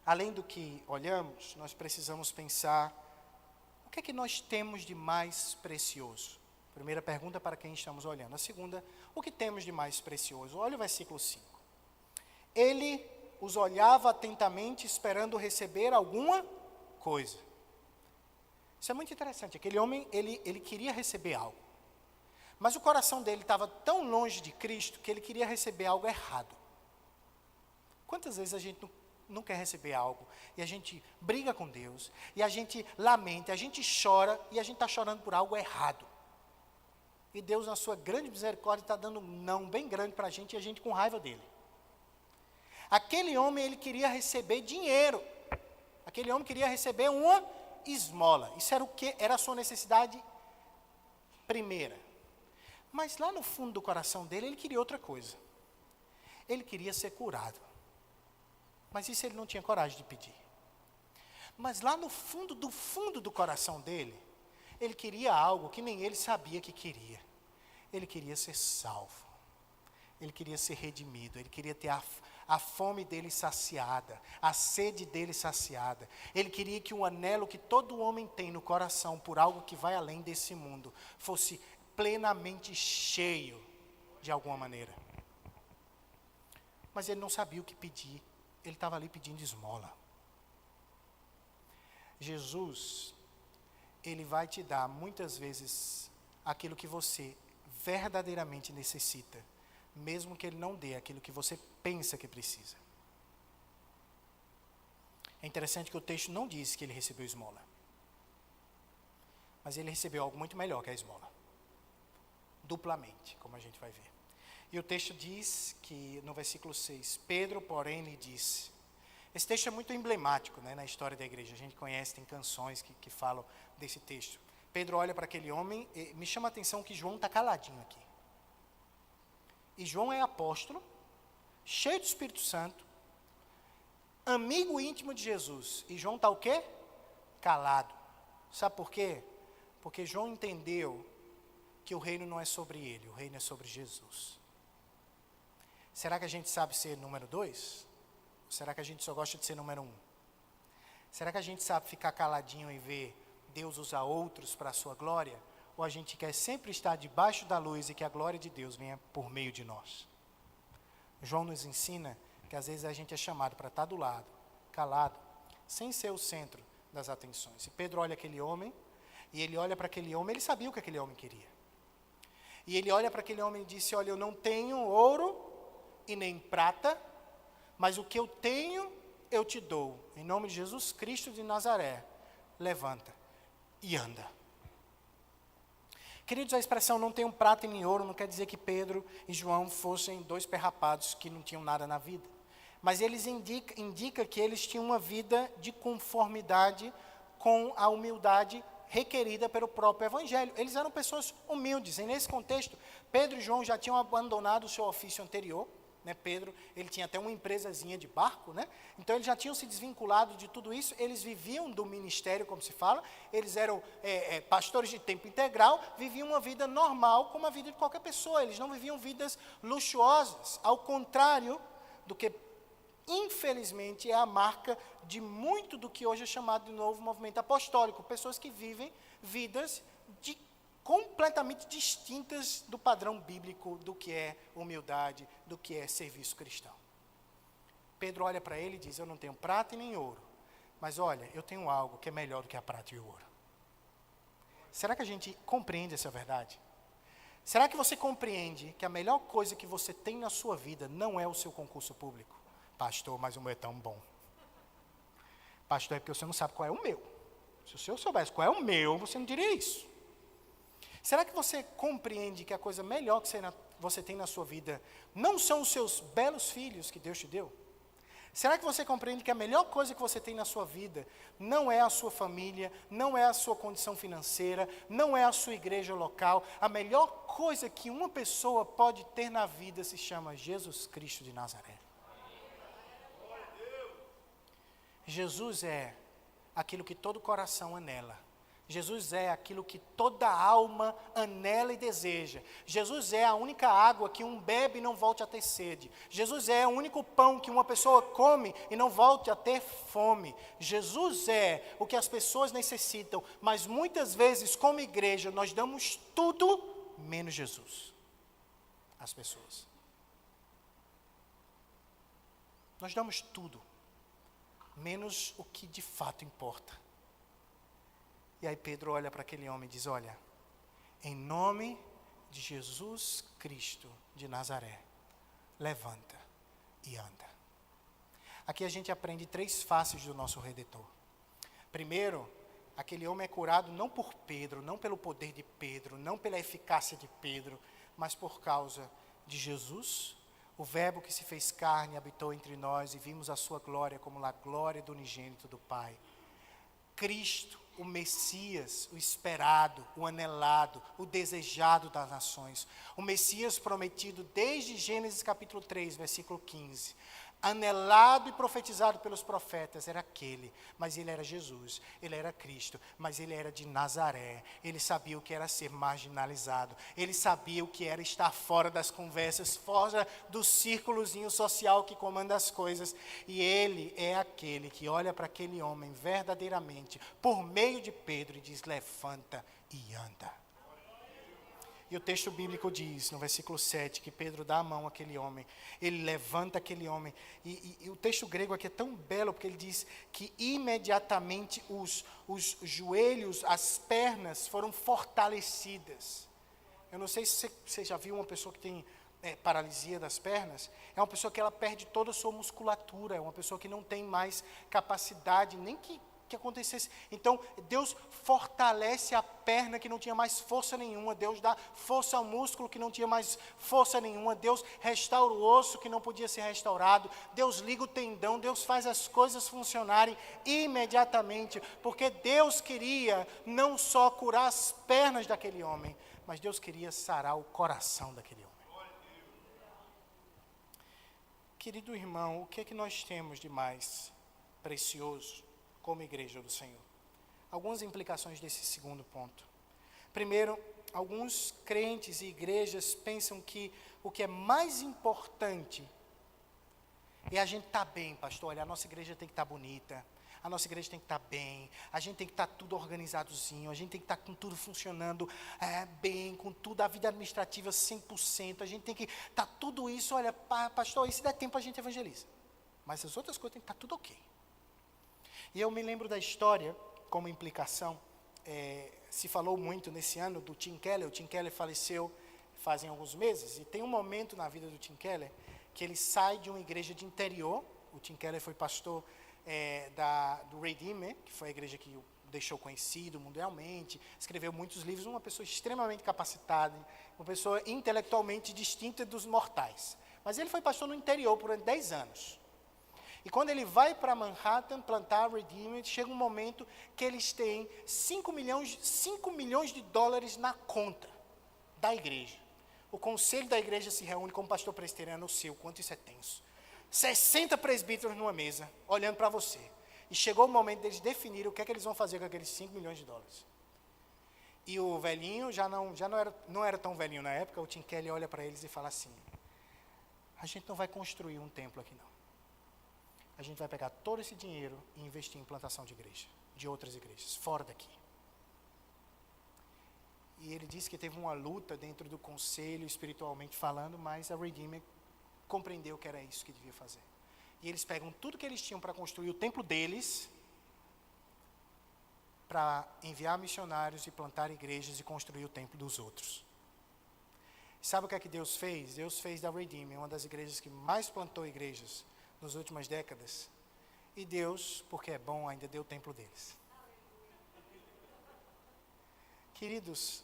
Além do que olhamos, nós precisamos pensar o que é que nós temos de mais precioso. Primeira pergunta para quem estamos olhando. A segunda, o que temos de mais precioso? Olha o versículo 5. Ele os olhava atentamente, esperando receber alguma coisa. Isso é muito interessante. Aquele homem, ele queria receber algo. Mas o coração dele estava tão longe de Cristo que ele queria receber algo errado. Quantas vezes a gente não quer receber algo e a gente briga com Deus, e a gente lamenta, a gente chora e a gente está chorando por algo errado. E Deus, na sua grande misericórdia, está dando um não bem grande para a gente e a gente com raiva dele. Aquele homem, ele queria receber dinheiro. Aquele homem queria receber uma esmola. Isso era o que? Era a sua necessidade primeira. Mas lá no fundo do coração dele, ele queria outra coisa. Ele queria ser curado. Mas isso ele não tinha coragem de pedir. Mas lá no fundo do coração dele, ele queria algo que nem ele sabia que queria. Ele queria ser salvo. Ele queria ser redimido. Ele queria ter a fome dele saciada, a sede dele saciada. Ele queria que o anelo que todo homem tem no coração por algo que vai além desse mundo fosse plenamente cheio de alguma maneira. Mas ele não sabia o que pedir. Ele estava ali pedindo esmola. Jesus, ele vai te dar muitas vezes aquilo que você verdadeiramente necessita, mesmo que ele não dê aquilo que você pensa que precisa. É interessante que o texto não diz que ele recebeu esmola. Mas ele recebeu algo muito melhor que a esmola. Duplamente, como a gente vai ver. E o texto diz que, no versículo 6, Pedro, porém, lhe disse. Esse texto é muito emblemático, né, na história da igreja. A gente conhece, tem canções que falam desse texto. Pedro olha para aquele homem, e me chama a atenção que João está caladinho aqui. E João é apóstolo, cheio do Espírito Santo, amigo íntimo de Jesus. E João está o quê? Calado. Sabe por quê? Porque João entendeu que o reino não é sobre ele, o reino é sobre Jesus. Será que a gente sabe ser número 2? Ou será que a gente só gosta de ser número 1? Será que a gente sabe ficar caladinho e ver Deus usar outros para a sua glória? Ou a gente quer sempre estar debaixo da luz e que a glória de Deus venha por meio de nós? João nos ensina que às vezes a gente é chamado para estar do lado, calado, sem ser o centro das atenções. E Pedro olha aquele homem, e ele olha para aquele homem, ele sabia o que aquele homem queria. E ele olha para aquele homem e disse, olha, eu não tenho ouro e nem prata, mas o que eu tenho, eu te dou. Em nome de Jesus Cristo de Nazaré, levanta e anda. Queridos, a expressão não tenho prata e nem ouro não quer dizer que Pedro e João fossem dois perrapados que não tinham nada na vida. Mas eles indica que eles tinham uma vida de conformidade com a humildade requerida pelo próprio Evangelho. Eles eram pessoas humildes. E nesse contexto, Pedro e João já tinham abandonado o seu ofício anterior. Né? Pedro, ele tinha até uma empresazinha de barco, né? Então eles já tinham se desvinculado de tudo isso. Eles viviam do ministério, como se fala. Eles eram pastores de tempo integral, viviam uma vida normal, como a vida de qualquer pessoa. Eles não viviam vidas luxuosas, ao contrário do que, infelizmente, é a marca de muito do que hoje é chamado de novo movimento apostólico. Pessoas que vivem vidas completamente distintas do padrão bíblico do que é humildade, do que é serviço cristão. Pedro olha para ele e diz, eu não tenho prata e nem ouro, mas olha, eu tenho algo que é melhor do que a prata e o ouro. Será que a gente compreende essa verdade? Será que você compreende que a melhor coisa que você tem na sua vida não é o seu concurso público? Pastor, mas o meu é tão bom. Pastor, é porque você não sabe qual é o meu. Se o senhor soubesse qual é o meu, você não diria isso. Será que você compreende que a coisa melhor que você tem na sua vida não são os seus belos filhos que Deus te deu? Será que você compreende que a melhor coisa que você tem na sua vida não é a sua família, não é a sua condição financeira, não é a sua igreja local? A melhor coisa que uma pessoa pode ter na vida se chama Jesus Cristo de Nazaré. Jesus é aquilo que todo coração anela. Jesus é aquilo que toda alma anela e deseja. Jesus é a única água que um bebe e não volte a ter sede. Jesus é o único pão que uma pessoa come e não volte a ter fome. Jesus é o que as pessoas necessitam, mas muitas vezes, como igreja, nós damos tudo menos Jesus às pessoas. Nós damos tudo, menos o que de fato importa. E aí Pedro olha para aquele homem e diz, olha, em nome de Jesus Cristo de Nazaré, levanta e anda. Aqui a gente aprende 3 faces do nosso Redentor. Primeiro, aquele homem é curado não por Pedro, não pelo poder de Pedro, não pela eficácia de Pedro, mas por causa de Jesus, o Verbo que se fez carne, habitou entre nós e vimos a sua glória como a glória do unigênito do Pai. Cristo, o Messias, o esperado, o anelado, o desejado das nações. O Messias prometido desde Gênesis capítulo 3, versículo 15. Anelado e profetizado pelos profetas, era aquele, mas ele era Jesus, ele era Cristo, mas ele era de Nazaré. Ele sabia o que era ser marginalizado, ele sabia o que era estar fora das conversas, fora do círculozinho social que comanda as coisas. E ele é aquele que olha para aquele homem verdadeiramente, por meio de Pedro, e diz, levanta e anda. E o texto bíblico diz, no versículo 7, que Pedro dá a mão àquele homem, ele levanta aquele homem, e o texto grego aqui é tão belo, porque ele diz que imediatamente os joelhos, as pernas foram fortalecidas. Eu não sei se você já viu uma pessoa que tem paralisia das pernas, é uma pessoa que ela perde toda a sua musculatura, é uma pessoa que não tem mais capacidade, nem que acontecesse. Então, Deus fortalece a perna que não tinha mais força nenhuma, Deus dá força ao músculo que não tinha mais força nenhuma, Deus restaura o osso que não podia ser restaurado, Deus liga o tendão, Deus faz as coisas funcionarem imediatamente, porque Deus queria não só curar as pernas daquele homem, mas Deus queria sarar o coração daquele homem. Querido irmão, o que é que nós temos de mais precioso como igreja do Senhor? Algumas implicações desse segundo ponto. Primeiro, alguns crentes e igrejas pensam que o que é mais importante é a gente estar bem, pastor. Olha, a nossa igreja tem que estar bonita, a nossa igreja tem que estar bem, a gente tem que estar tudo organizadozinho, a gente tem que estar com tudo funcionando bem, com tudo, a vida administrativa 100%, a gente tem que estar tudo isso, olha, pastor, e se der tempo a gente evangeliza. Mas as outras coisas tem que estar tudo ok. E eu me lembro da história, como implicação, se falou muito nesse ano do Tim Keller. O Tim Keller faleceu fazem alguns meses, e tem um momento na vida do Tim Keller que ele sai de uma igreja de interior. O Tim Keller foi pastor do Redeemer, que foi a igreja que o deixou conhecido mundialmente, escreveu muitos livros, uma pessoa extremamente capacitada, uma pessoa intelectualmente distinta dos mortais. Mas ele foi pastor no interior por 10 anos. E quando ele vai para Manhattan plantar Redeemer, chega um momento que eles têm 5 milhões de dólares na conta da igreja. O conselho da igreja se reúne como pastor presbiteriano, o seu, quanto isso é tenso. 60 presbíteros numa mesa, olhando para você. E chegou o momento deles definirem o que é que eles vão fazer com aqueles 5 milhões de dólares. E o velhinho, já não era tão velhinho na época, o Tim Keller olha para eles e fala assim, a gente não vai construir um templo aqui não. A gente vai pegar todo esse dinheiro e investir em plantação de igreja, de outras igrejas, fora daqui. E ele disse que teve uma luta dentro do conselho, espiritualmente falando, mas a Redeemer compreendeu que era isso que devia fazer. E eles pegam tudo que eles tinham para construir o templo deles, para enviar missionários e plantar igrejas e construir o templo dos outros. Sabe o que é que Deus fez? Deus fez da Redeemer uma das igrejas que mais plantou igrejas nas últimas décadas. E Deus, porque é bom, ainda deu o templo deles. Queridos,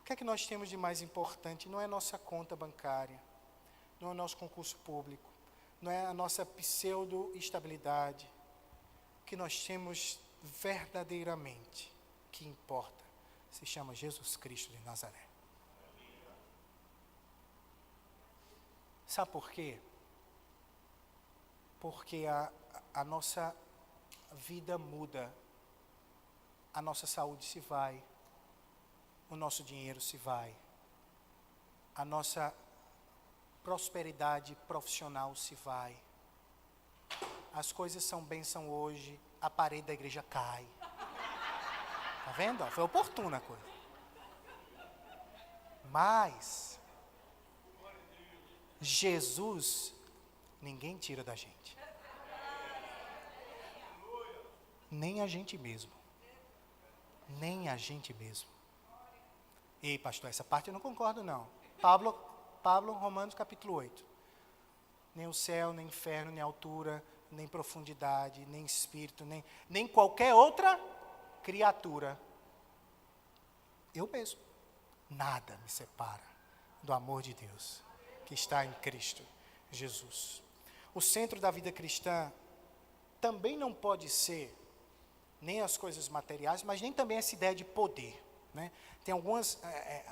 o que é que nós temos de mais importante? Não é nossa conta bancária, não é nosso concurso público, não é a nossa pseudo-estabilidade. O que nós temos verdadeiramente que importa se chama Jesus Cristo de Nazaré. Sabe por quê? Porque a nossa vida muda, a nossa saúde se vai, o nosso dinheiro se vai, a nossa prosperidade profissional se vai, as coisas são bênção hoje, a parede da igreja cai. Tá vendo? Foi oportuna a coisa. Mas Jesus, ninguém tira da gente. Nem a gente mesmo. Nem a gente mesmo. Ei, pastor, essa parte eu não concordo, não. Pablo, Romanos capítulo 8. Nem o céu, nem inferno, nem altura, nem profundidade, nem espírito, nem qualquer outra criatura. Eu mesmo. Nada me separa do amor de Deus que está em Cristo Jesus. O centro da vida cristã também não pode ser nem as coisas materiais, mas nem também essa ideia de poder. Né? Tem alguns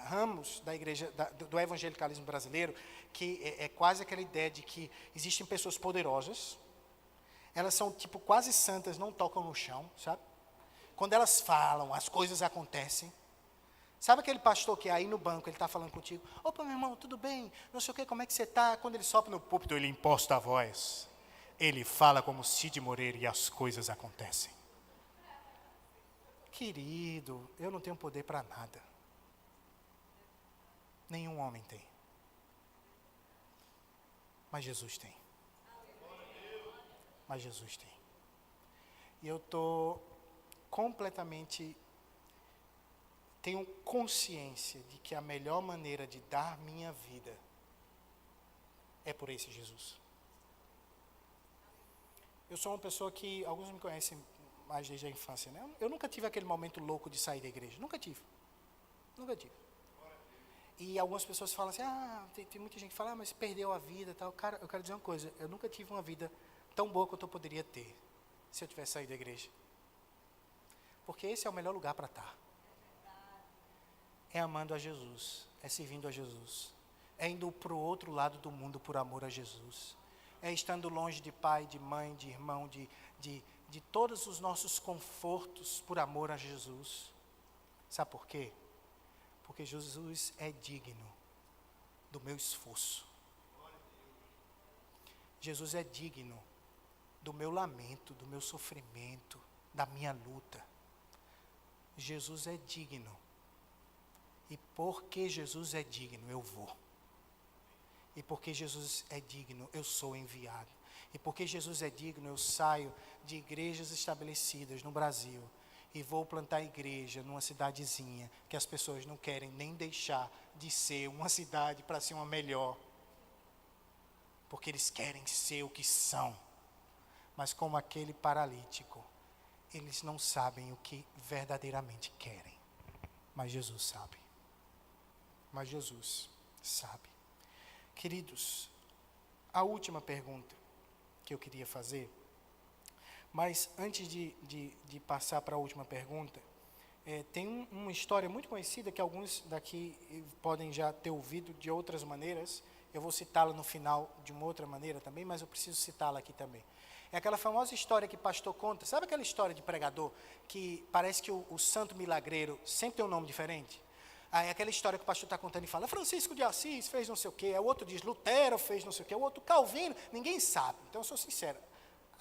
ramos da igreja, do evangelicalismo brasileiro, que é quase aquela ideia de que existem pessoas poderosas, elas são tipo quase santas, não tocam no chão, sabe? Quando elas falam, as coisas acontecem. Sabe aquele pastor que aí no banco, ele está falando contigo, opa, meu irmão, tudo bem, não sei o quê, como é que você está? Quando ele sopra no púlpito, ele imposta a voz, ele fala como Cid Moreira e as coisas acontecem. Querido, eu não tenho poder para nada. Nenhum homem tem. Mas Jesus tem. Mas Jesus tem. E eu estou completamente... Tenho consciência de que a melhor maneira de dar minha vida é por esse Jesus. Eu sou uma pessoa que, alguns me conhecem mais desde a infância, né? Eu nunca tive aquele momento louco de sair da igreja. Nunca tive. Nunca tive. E algumas pessoas falam assim, tem muita gente que fala, mas perdeu a vida e tal. Cara, eu quero dizer uma coisa, eu nunca tive uma vida tão boa quanto eu poderia ter se eu tivesse saído da igreja. Porque esse é o melhor lugar para estar. É amando a Jesus, é servindo a Jesus, é indo para o outro lado do mundo por amor a Jesus, é estando longe de pai, de mãe, de irmão, de todos os nossos confortos por amor a Jesus. Sabe por quê? Porque Jesus é digno do meu esforço. Jesus é digno do meu lamento, do meu sofrimento, da minha luta. Jesus é digno. E porque Jesus é digno, eu vou. E porque Jesus é digno, eu sou enviado. E porque Jesus é digno, eu saio de igrejas estabelecidas no Brasil e vou plantar igreja numa cidadezinha que as pessoas não querem nem deixar de ser uma cidade para ser uma melhor. Porque eles querem ser o que são. Mas como aquele paralítico, eles não sabem o que verdadeiramente querem. Mas Jesus sabe. Mas Jesus sabe. Queridos, a última pergunta que eu queria fazer, mas antes de passar para a última pergunta, tem uma história muito conhecida que alguns daqui podem já ter ouvido de outras maneiras. Eu vou citá-la no final de uma outra maneira também, mas eu preciso citá-la aqui também. É aquela famosa história que o pastor conta. Sabe aquela história de pregador que parece que o santo milagreiro sempre tem um nome diferente? Aí aquela história que o pastor está contando e fala, Francisco de Assis fez não sei o quê, o outro diz, Lutero fez não sei o quê, o outro Calvino, ninguém sabe. Então eu sou sincero,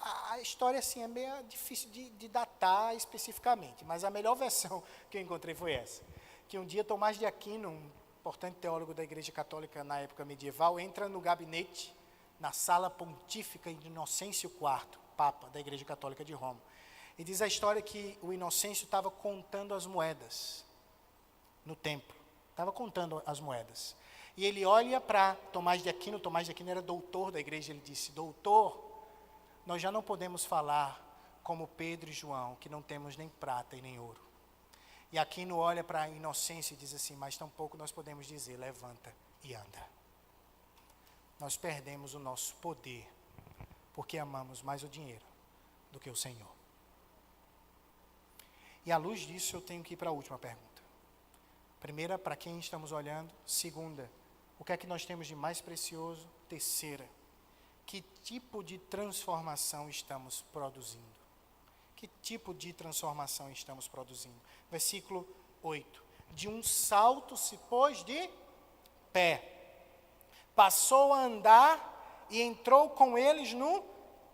a história assim é meio difícil de datar especificamente, mas a melhor versão que eu encontrei foi essa. Que um dia Tomás de Aquino, um importante teólogo da Igreja Católica na época medieval, entra no gabinete, na sala pontífica de Inocêncio IV, Papa da Igreja Católica de Roma. E diz a história que o Inocêncio estava contando as moedas no templo, estava contando as moedas. E ele olha para Tomás de Aquino era doutor da igreja, ele disse, doutor, nós já não podemos falar como Pedro e João, que não temos nem prata e nem ouro. E Aquino olha para a Inocência e diz assim, mas tampouco nós podemos dizer, levanta e anda. Nós perdemos o nosso poder porque amamos mais o dinheiro do que o Senhor. E à luz disso eu tenho que ir para a última pergunta. Primeira, para quem estamos olhando. Segunda, o que é que nós temos de mais precioso? Terceira, que tipo de transformação estamos produzindo? Que tipo de transformação estamos produzindo? Versículo 8. De um salto se pôs de pé, passou a andar e entrou com eles no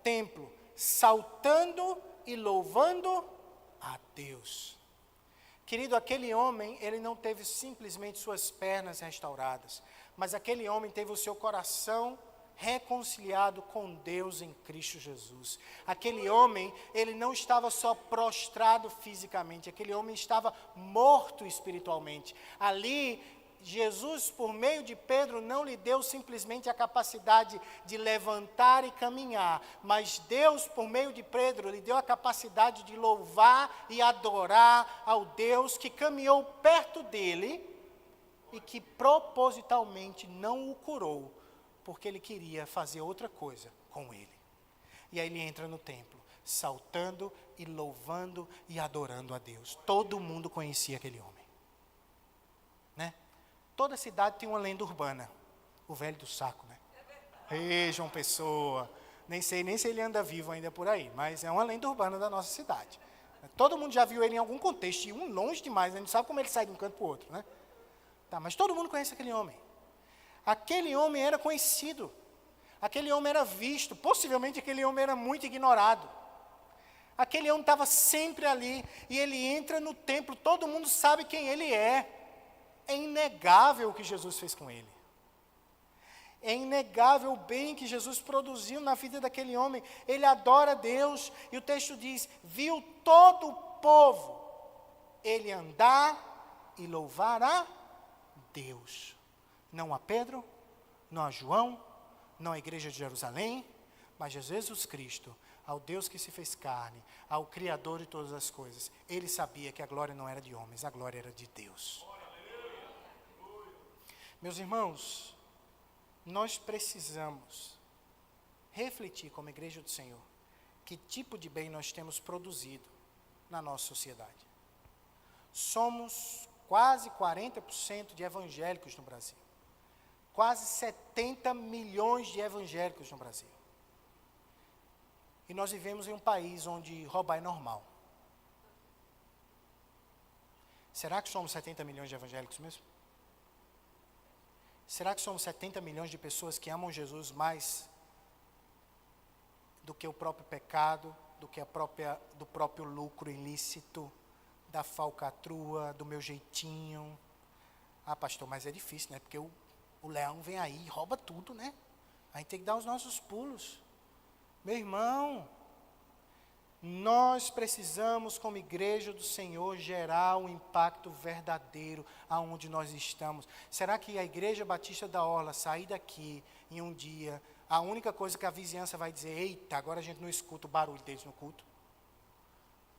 templo, saltando e louvando a Deus. Querido, aquele homem, ele não teve simplesmente suas pernas restauradas, mas aquele homem teve o seu coração reconciliado com Deus em Cristo Jesus. Aquele homem, ele não estava só prostrado fisicamente, aquele homem estava morto espiritualmente. Ali, Jesus, por meio de Pedro, não lhe deu simplesmente a capacidade de levantar e caminhar, mas Deus, por meio de Pedro, lhe deu a capacidade de louvar e adorar ao Deus que caminhou perto dele e que propositalmente não o curou, porque ele queria fazer outra coisa com ele. E aí ele entra no templo, saltando e louvando e adorando a Deus. Todo mundo conhecia aquele homem, né? Toda cidade tem uma lenda urbana, o velho do saco, né? Ei, João Pessoa, nem sei se ele anda vivo ainda por aí, mas é uma lenda urbana da nossa cidade. Todo mundo já viu ele em algum contexto, e um longe demais, a gente sabe como ele sai de um canto para o outro, né? Tá, mas todo mundo conhece aquele homem. Aquele homem era conhecido, aquele homem era visto, possivelmente aquele homem era muito ignorado. Aquele homem estava sempre ali, e ele entra no templo, todo mundo sabe quem ele é. É inegável o que Jesus fez com ele. É inegável o bem que Jesus produziu na vida daquele homem. Ele adora a Deus, e o texto diz, viu todo o povo ele andar e louvar a Deus. Não a Pedro, não a João, não a igreja de Jerusalém, mas a Jesus Cristo, ao Deus que se fez carne, ao Criador de todas as coisas. Ele sabia que a glória não era de homens, a glória era de Deus. Meus irmãos, nós precisamos refletir como igreja do Senhor, que tipo de bem nós temos produzido na nossa sociedade. Somos quase 40% de evangélicos no Brasil. Quase 70 milhões de evangélicos no Brasil. E nós vivemos em um país onde roubar é normal. Será que somos 70 milhões de evangélicos mesmo? Será que somos 70 milhões de pessoas que amam Jesus mais do que o próprio pecado, do próprio lucro ilícito, da falcatrua, do meu jeitinho? Ah, pastor, mas é difícil, né? Porque o leão vem aí e rouba tudo, né? A gente tem que dar os nossos pulos. Meu irmão, nós precisamos, como igreja do Senhor, gerar um impacto verdadeiro aonde nós estamos. Será que a Igreja Batista da Orla sair daqui em um dia, a única coisa que a vizinhança vai dizer, eita, agora a gente não escuta o barulho deles no culto?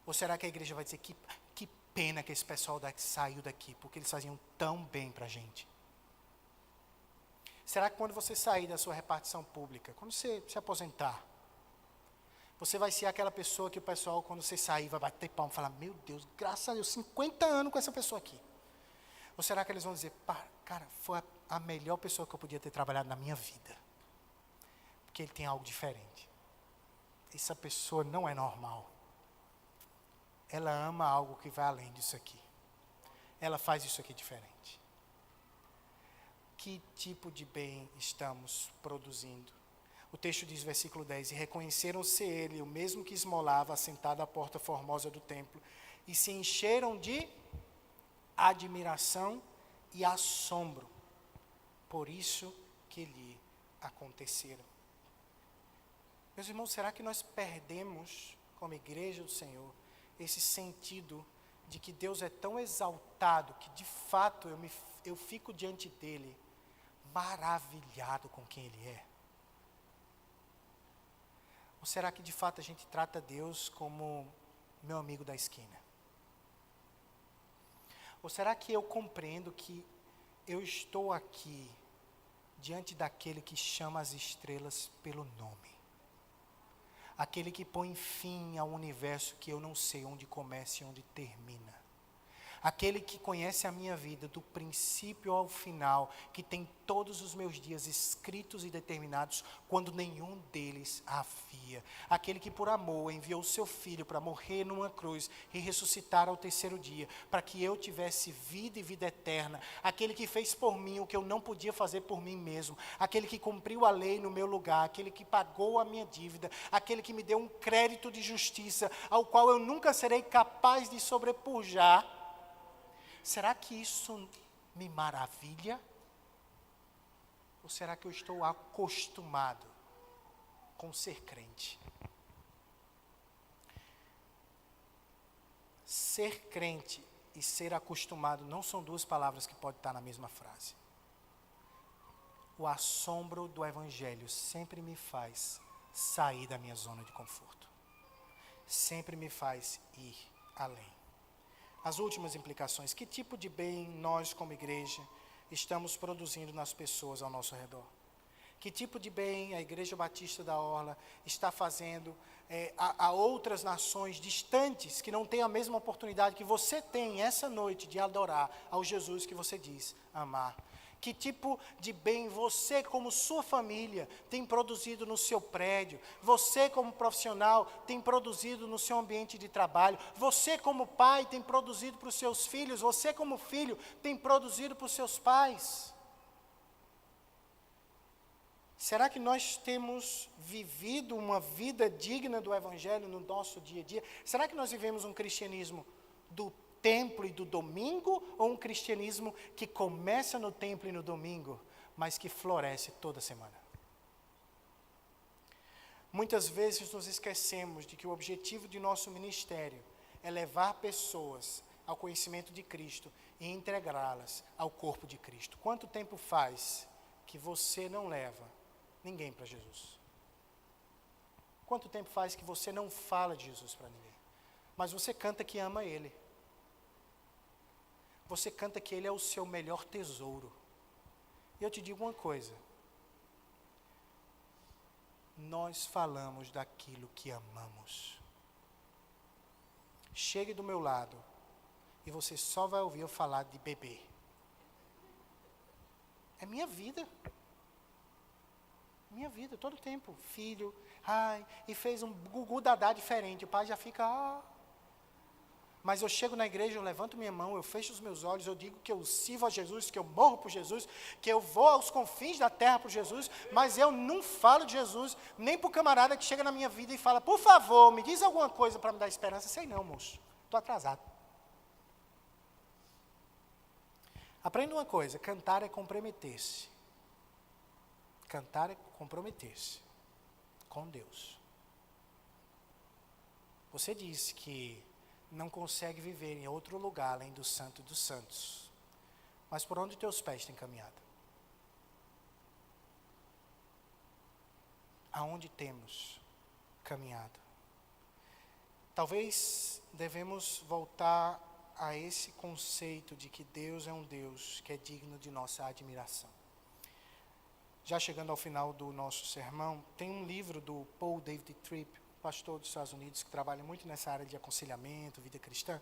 Ou será que a igreja vai dizer, que pena que esse pessoal saiu daqui, porque eles faziam tão bem para a gente? Será que quando você sair da sua repartição pública, quando você se aposentar, você vai ser aquela pessoa que o pessoal, quando você sair, vai bater palma e falar, meu Deus, graças a Deus, 50 anos com essa pessoa aqui. Ou será que eles vão dizer, cara, foi a melhor pessoa que eu podia ter trabalhado na minha vida. Porque ele tem algo diferente. Essa pessoa não é normal. Ela ama algo que vai além disso aqui. Ela faz isso aqui diferente. Que tipo de bem estamos produzindo? O texto diz, versículo 10, e reconheceram ser ele, o mesmo que esmolava, assentado à porta formosa do templo, e se encheram de admiração e assombro, por isso que lhe aconteceram. Meus irmãos, será que nós perdemos, como igreja do Senhor, esse sentido de que Deus é tão exaltado, que de fato eu fico diante dele, maravilhado com quem ele é? Ou será que de fato a gente trata Deus como meu amigo da esquina? Ou será que eu compreendo que eu estou aqui diante daquele que chama as estrelas pelo nome? aquele que põe fim ao universo que eu não sei onde começa e onde termina. Aquele que conhece a minha vida do princípio ao final, que tem todos os meus dias escritos e determinados, quando nenhum deles havia. Aquele que por amor enviou o seu filho para morrer numa cruz e ressuscitar ao terceiro dia, para que eu tivesse vida e vida eterna. Aquele que fez por mim o que eu não podia fazer por mim mesmo. Aquele que cumpriu a lei no meu lugar. Aquele que pagou a minha dívida. Aquele que me deu um crédito de justiça, ao qual eu nunca serei capaz de sobrepujar. Será que isso me maravilha? Ou será que eu estou acostumado com ser crente? Ser crente e ser acostumado não são duas palavras que podem estar na mesma frase. O assombro do Evangelho sempre me faz sair da minha zona de conforto. Sempre me faz ir além. As últimas implicações: que tipo de bem nós, como igreja, estamos produzindo nas pessoas ao nosso redor? Que tipo de bem a Igreja Batista da Orla está fazendo a outras nações distantes, que não têm a mesma oportunidade que você tem essa noite de adorar ao Jesus que você diz amar? Que tipo de bem você, como sua família, tem produzido no seu prédio? Você, como profissional, tem produzido no seu ambiente de trabalho? Você, como pai, tem produzido para os seus filhos? Você, como filho, tem produzido para os seus pais? Será que nós temos vivido uma vida digna do Evangelho no nosso dia a dia? Será que nós vivemos um cristianismo do templo e do domingo, ou um cristianismo que começa no templo e no domingo, mas que floresce toda semana? Muitas vezes nos esquecemos de que o objetivo de nosso ministério é levar pessoas ao conhecimento de Cristo e entregá-las ao corpo de Cristo. Quanto tempo faz que você não leva ninguém para Jesus? Quanto tempo faz que você não fala de Jesus para ninguém? Mas você canta que ama Ele. Você canta que Ele é o seu melhor tesouro. E eu te digo uma coisa: nós falamos daquilo que amamos. Chegue do meu lado e você só vai ouvir eu falar de bebê. É minha vida. Minha vida, todo tempo. Filho, e fez um gugu dadá diferente. O pai já fica, Mas eu chego na igreja, eu levanto minha mão, eu fecho os meus olhos, eu digo que eu sirvo a Jesus, que eu morro por Jesus, que eu vou aos confins da terra por Jesus, mas eu não falo de Jesus, nem para o camarada que chega na minha vida e fala: por favor, me diz alguma coisa para me dar esperança. Sei não, moço, estou atrasado. Aprenda uma coisa: cantar é comprometer-se. Cantar é comprometer-se com Deus. Você disse que não consegue viver em outro lugar além do Santo dos Santos. Mas por onde teus pés têm caminhado? Aonde temos caminhado? Talvez devemos voltar a esse conceito de que Deus é um Deus que é digno de nossa admiração. Já chegando ao final do nosso sermão, tem um livro do Paul David Tripp, pastor dos Estados Unidos, que trabalha muito nessa área de aconselhamento, vida cristã.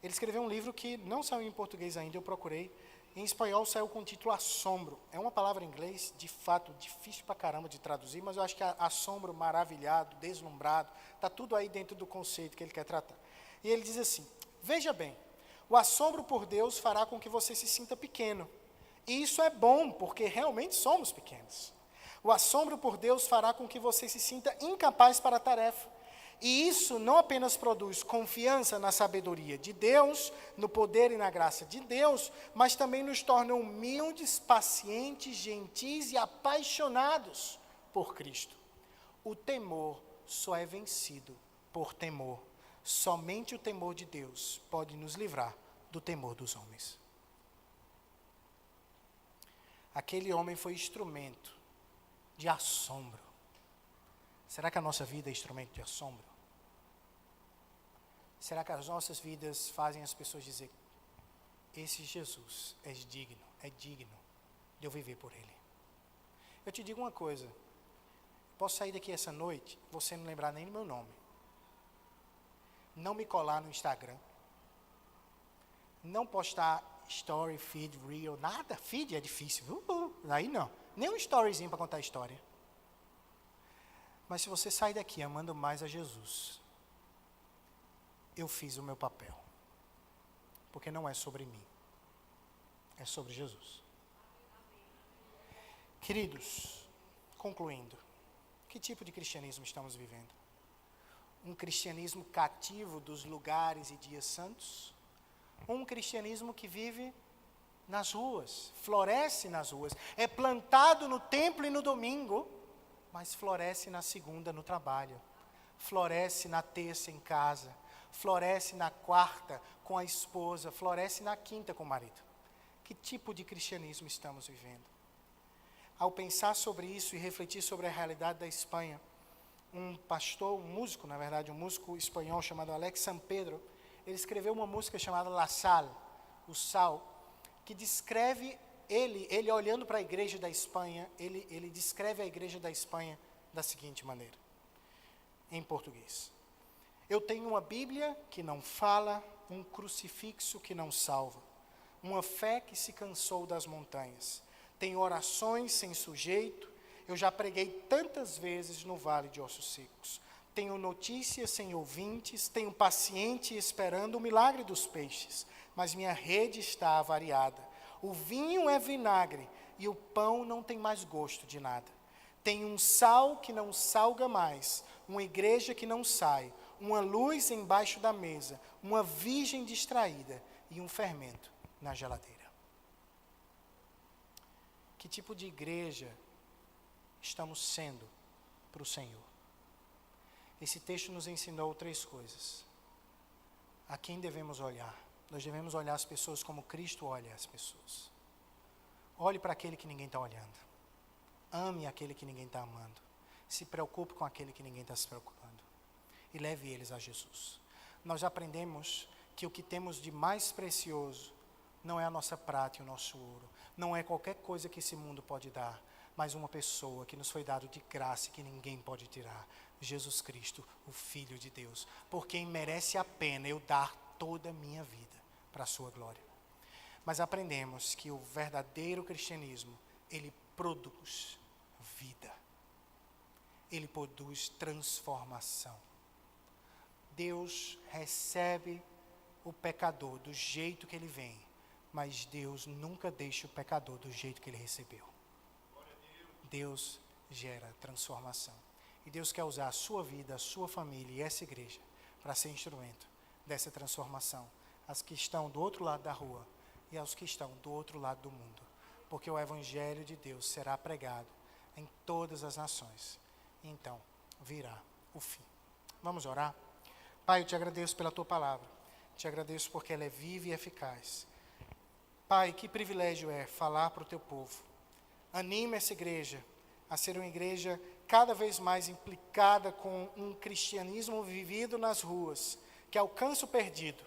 Ele escreveu um livro que não saiu em português ainda, eu procurei. Em espanhol saiu com o título Assombro. É uma palavra em inglês, de fato, difícil pra caramba de traduzir, mas eu acho que assombro, maravilhado, deslumbrado, está tudo aí dentro do conceito que ele quer tratar. E ele diz assim: veja bem, o assombro por Deus fará com que você se sinta pequeno. E isso é bom, porque realmente somos pequenos. O assombro por Deus fará com que você se sinta incapaz para a tarefa. E isso não apenas produz confiança na sabedoria de Deus, no poder e na graça de Deus, mas também nos torna humildes, pacientes, gentis e apaixonados por Cristo. O temor só é vencido por temor. Somente o temor de Deus pode nos livrar do temor dos homens. Aquele homem foi instrumento de assombro. Será que a nossa vida é instrumento de assombro? Será que as nossas vidas fazem as pessoas dizer: esse Jesus é digno de eu viver por Ele? Eu te digo uma coisa: posso sair daqui essa noite, você não lembrar nem do meu nome. Não me colar no Instagram. Não postar story, feed, reel, nada. Feed é difícil, viu? Aí não. Nem um storyzinho para contar a história. Mas se você sair daqui amando mais a Jesus, eu fiz o meu papel. Porque não é sobre mim. É sobre Jesus. Queridos, concluindo, que tipo de cristianismo estamos vivendo? Um cristianismo cativo dos lugares e dias santos? Ou um cristianismo que vive nas ruas, floresce nas ruas, é plantado no templo e no domingo, mas floresce na segunda no trabalho, floresce na terça em casa, floresce na quarta com a esposa, floresce na quinta com o marido? Que tipo de cristianismo estamos vivendo? Ao pensar sobre isso e refletir sobre a realidade da Espanha, um pastor, um músico, na verdade, um músico espanhol chamado Alex San Pedro, ele escreveu uma música chamada La Sal, o Sal, que descreve ele olhando para a igreja da Espanha, ele descreve a igreja da Espanha da seguinte maneira, em português: eu tenho uma Bíblia que não fala, um crucifixo que não salva, uma fé que se cansou das montanhas, tenho orações sem sujeito, eu já preguei tantas vezes no vale de ossos secos, tenho notícias sem ouvintes, tenho paciente esperando o milagre dos peixes, mas minha rede está avariada. O vinho é vinagre e o pão não tem mais gosto de nada. Tem um sal que não salga mais, uma igreja que não sai, uma luz embaixo da mesa, uma virgem distraída e um fermento na geladeira. Que tipo de igreja estamos sendo para o Senhor? Esse texto nos ensinou 3 coisas. A quem devemos olhar? Nós devemos olhar as pessoas como Cristo olha as pessoas. Olhe para aquele que ninguém está olhando. Ame aquele que ninguém está amando. Se preocupe com aquele que ninguém está se preocupando. E leve eles a Jesus. Nós aprendemos que o que temos de mais precioso não é a nossa prata e o nosso ouro. Não é qualquer coisa que esse mundo pode dar, mas uma pessoa que nos foi dado de graça e que ninguém pode tirar. Jesus Cristo, o Filho de Deus, por quem merece a pena eu dar toda a minha vida para a sua glória. Mas aprendemos que o verdadeiro cristianismo, ele produz vida. Ele produz transformação. Deus recebe o pecador do jeito que ele vem, mas Deus nunca deixa o pecador do jeito que ele recebeu. Deus gera transformação. E Deus quer usar a sua vida, a sua família e essa igreja para ser instrumento dessa transformação. As que estão do outro lado da rua e aos que estão do outro lado do mundo. Porque o Evangelho de Deus será pregado em todas as nações. E então virá o fim. Vamos orar? Pai, eu te agradeço pela tua palavra. Te agradeço porque ela é viva e eficaz. Pai, que privilégio é falar para o teu povo. Anima essa igreja a ser uma igreja cada vez mais implicada com um cristianismo vivido nas ruas, que alcança o perdido.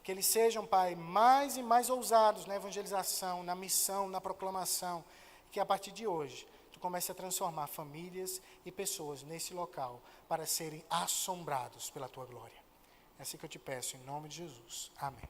Que eles sejam, Pai, mais e mais ousados na evangelização, na missão, na proclamação. Que a partir de hoje, tu comece a transformar famílias e pessoas nesse local para serem assombrados pela tua glória. É assim que eu te peço, em nome de Jesus. Amém.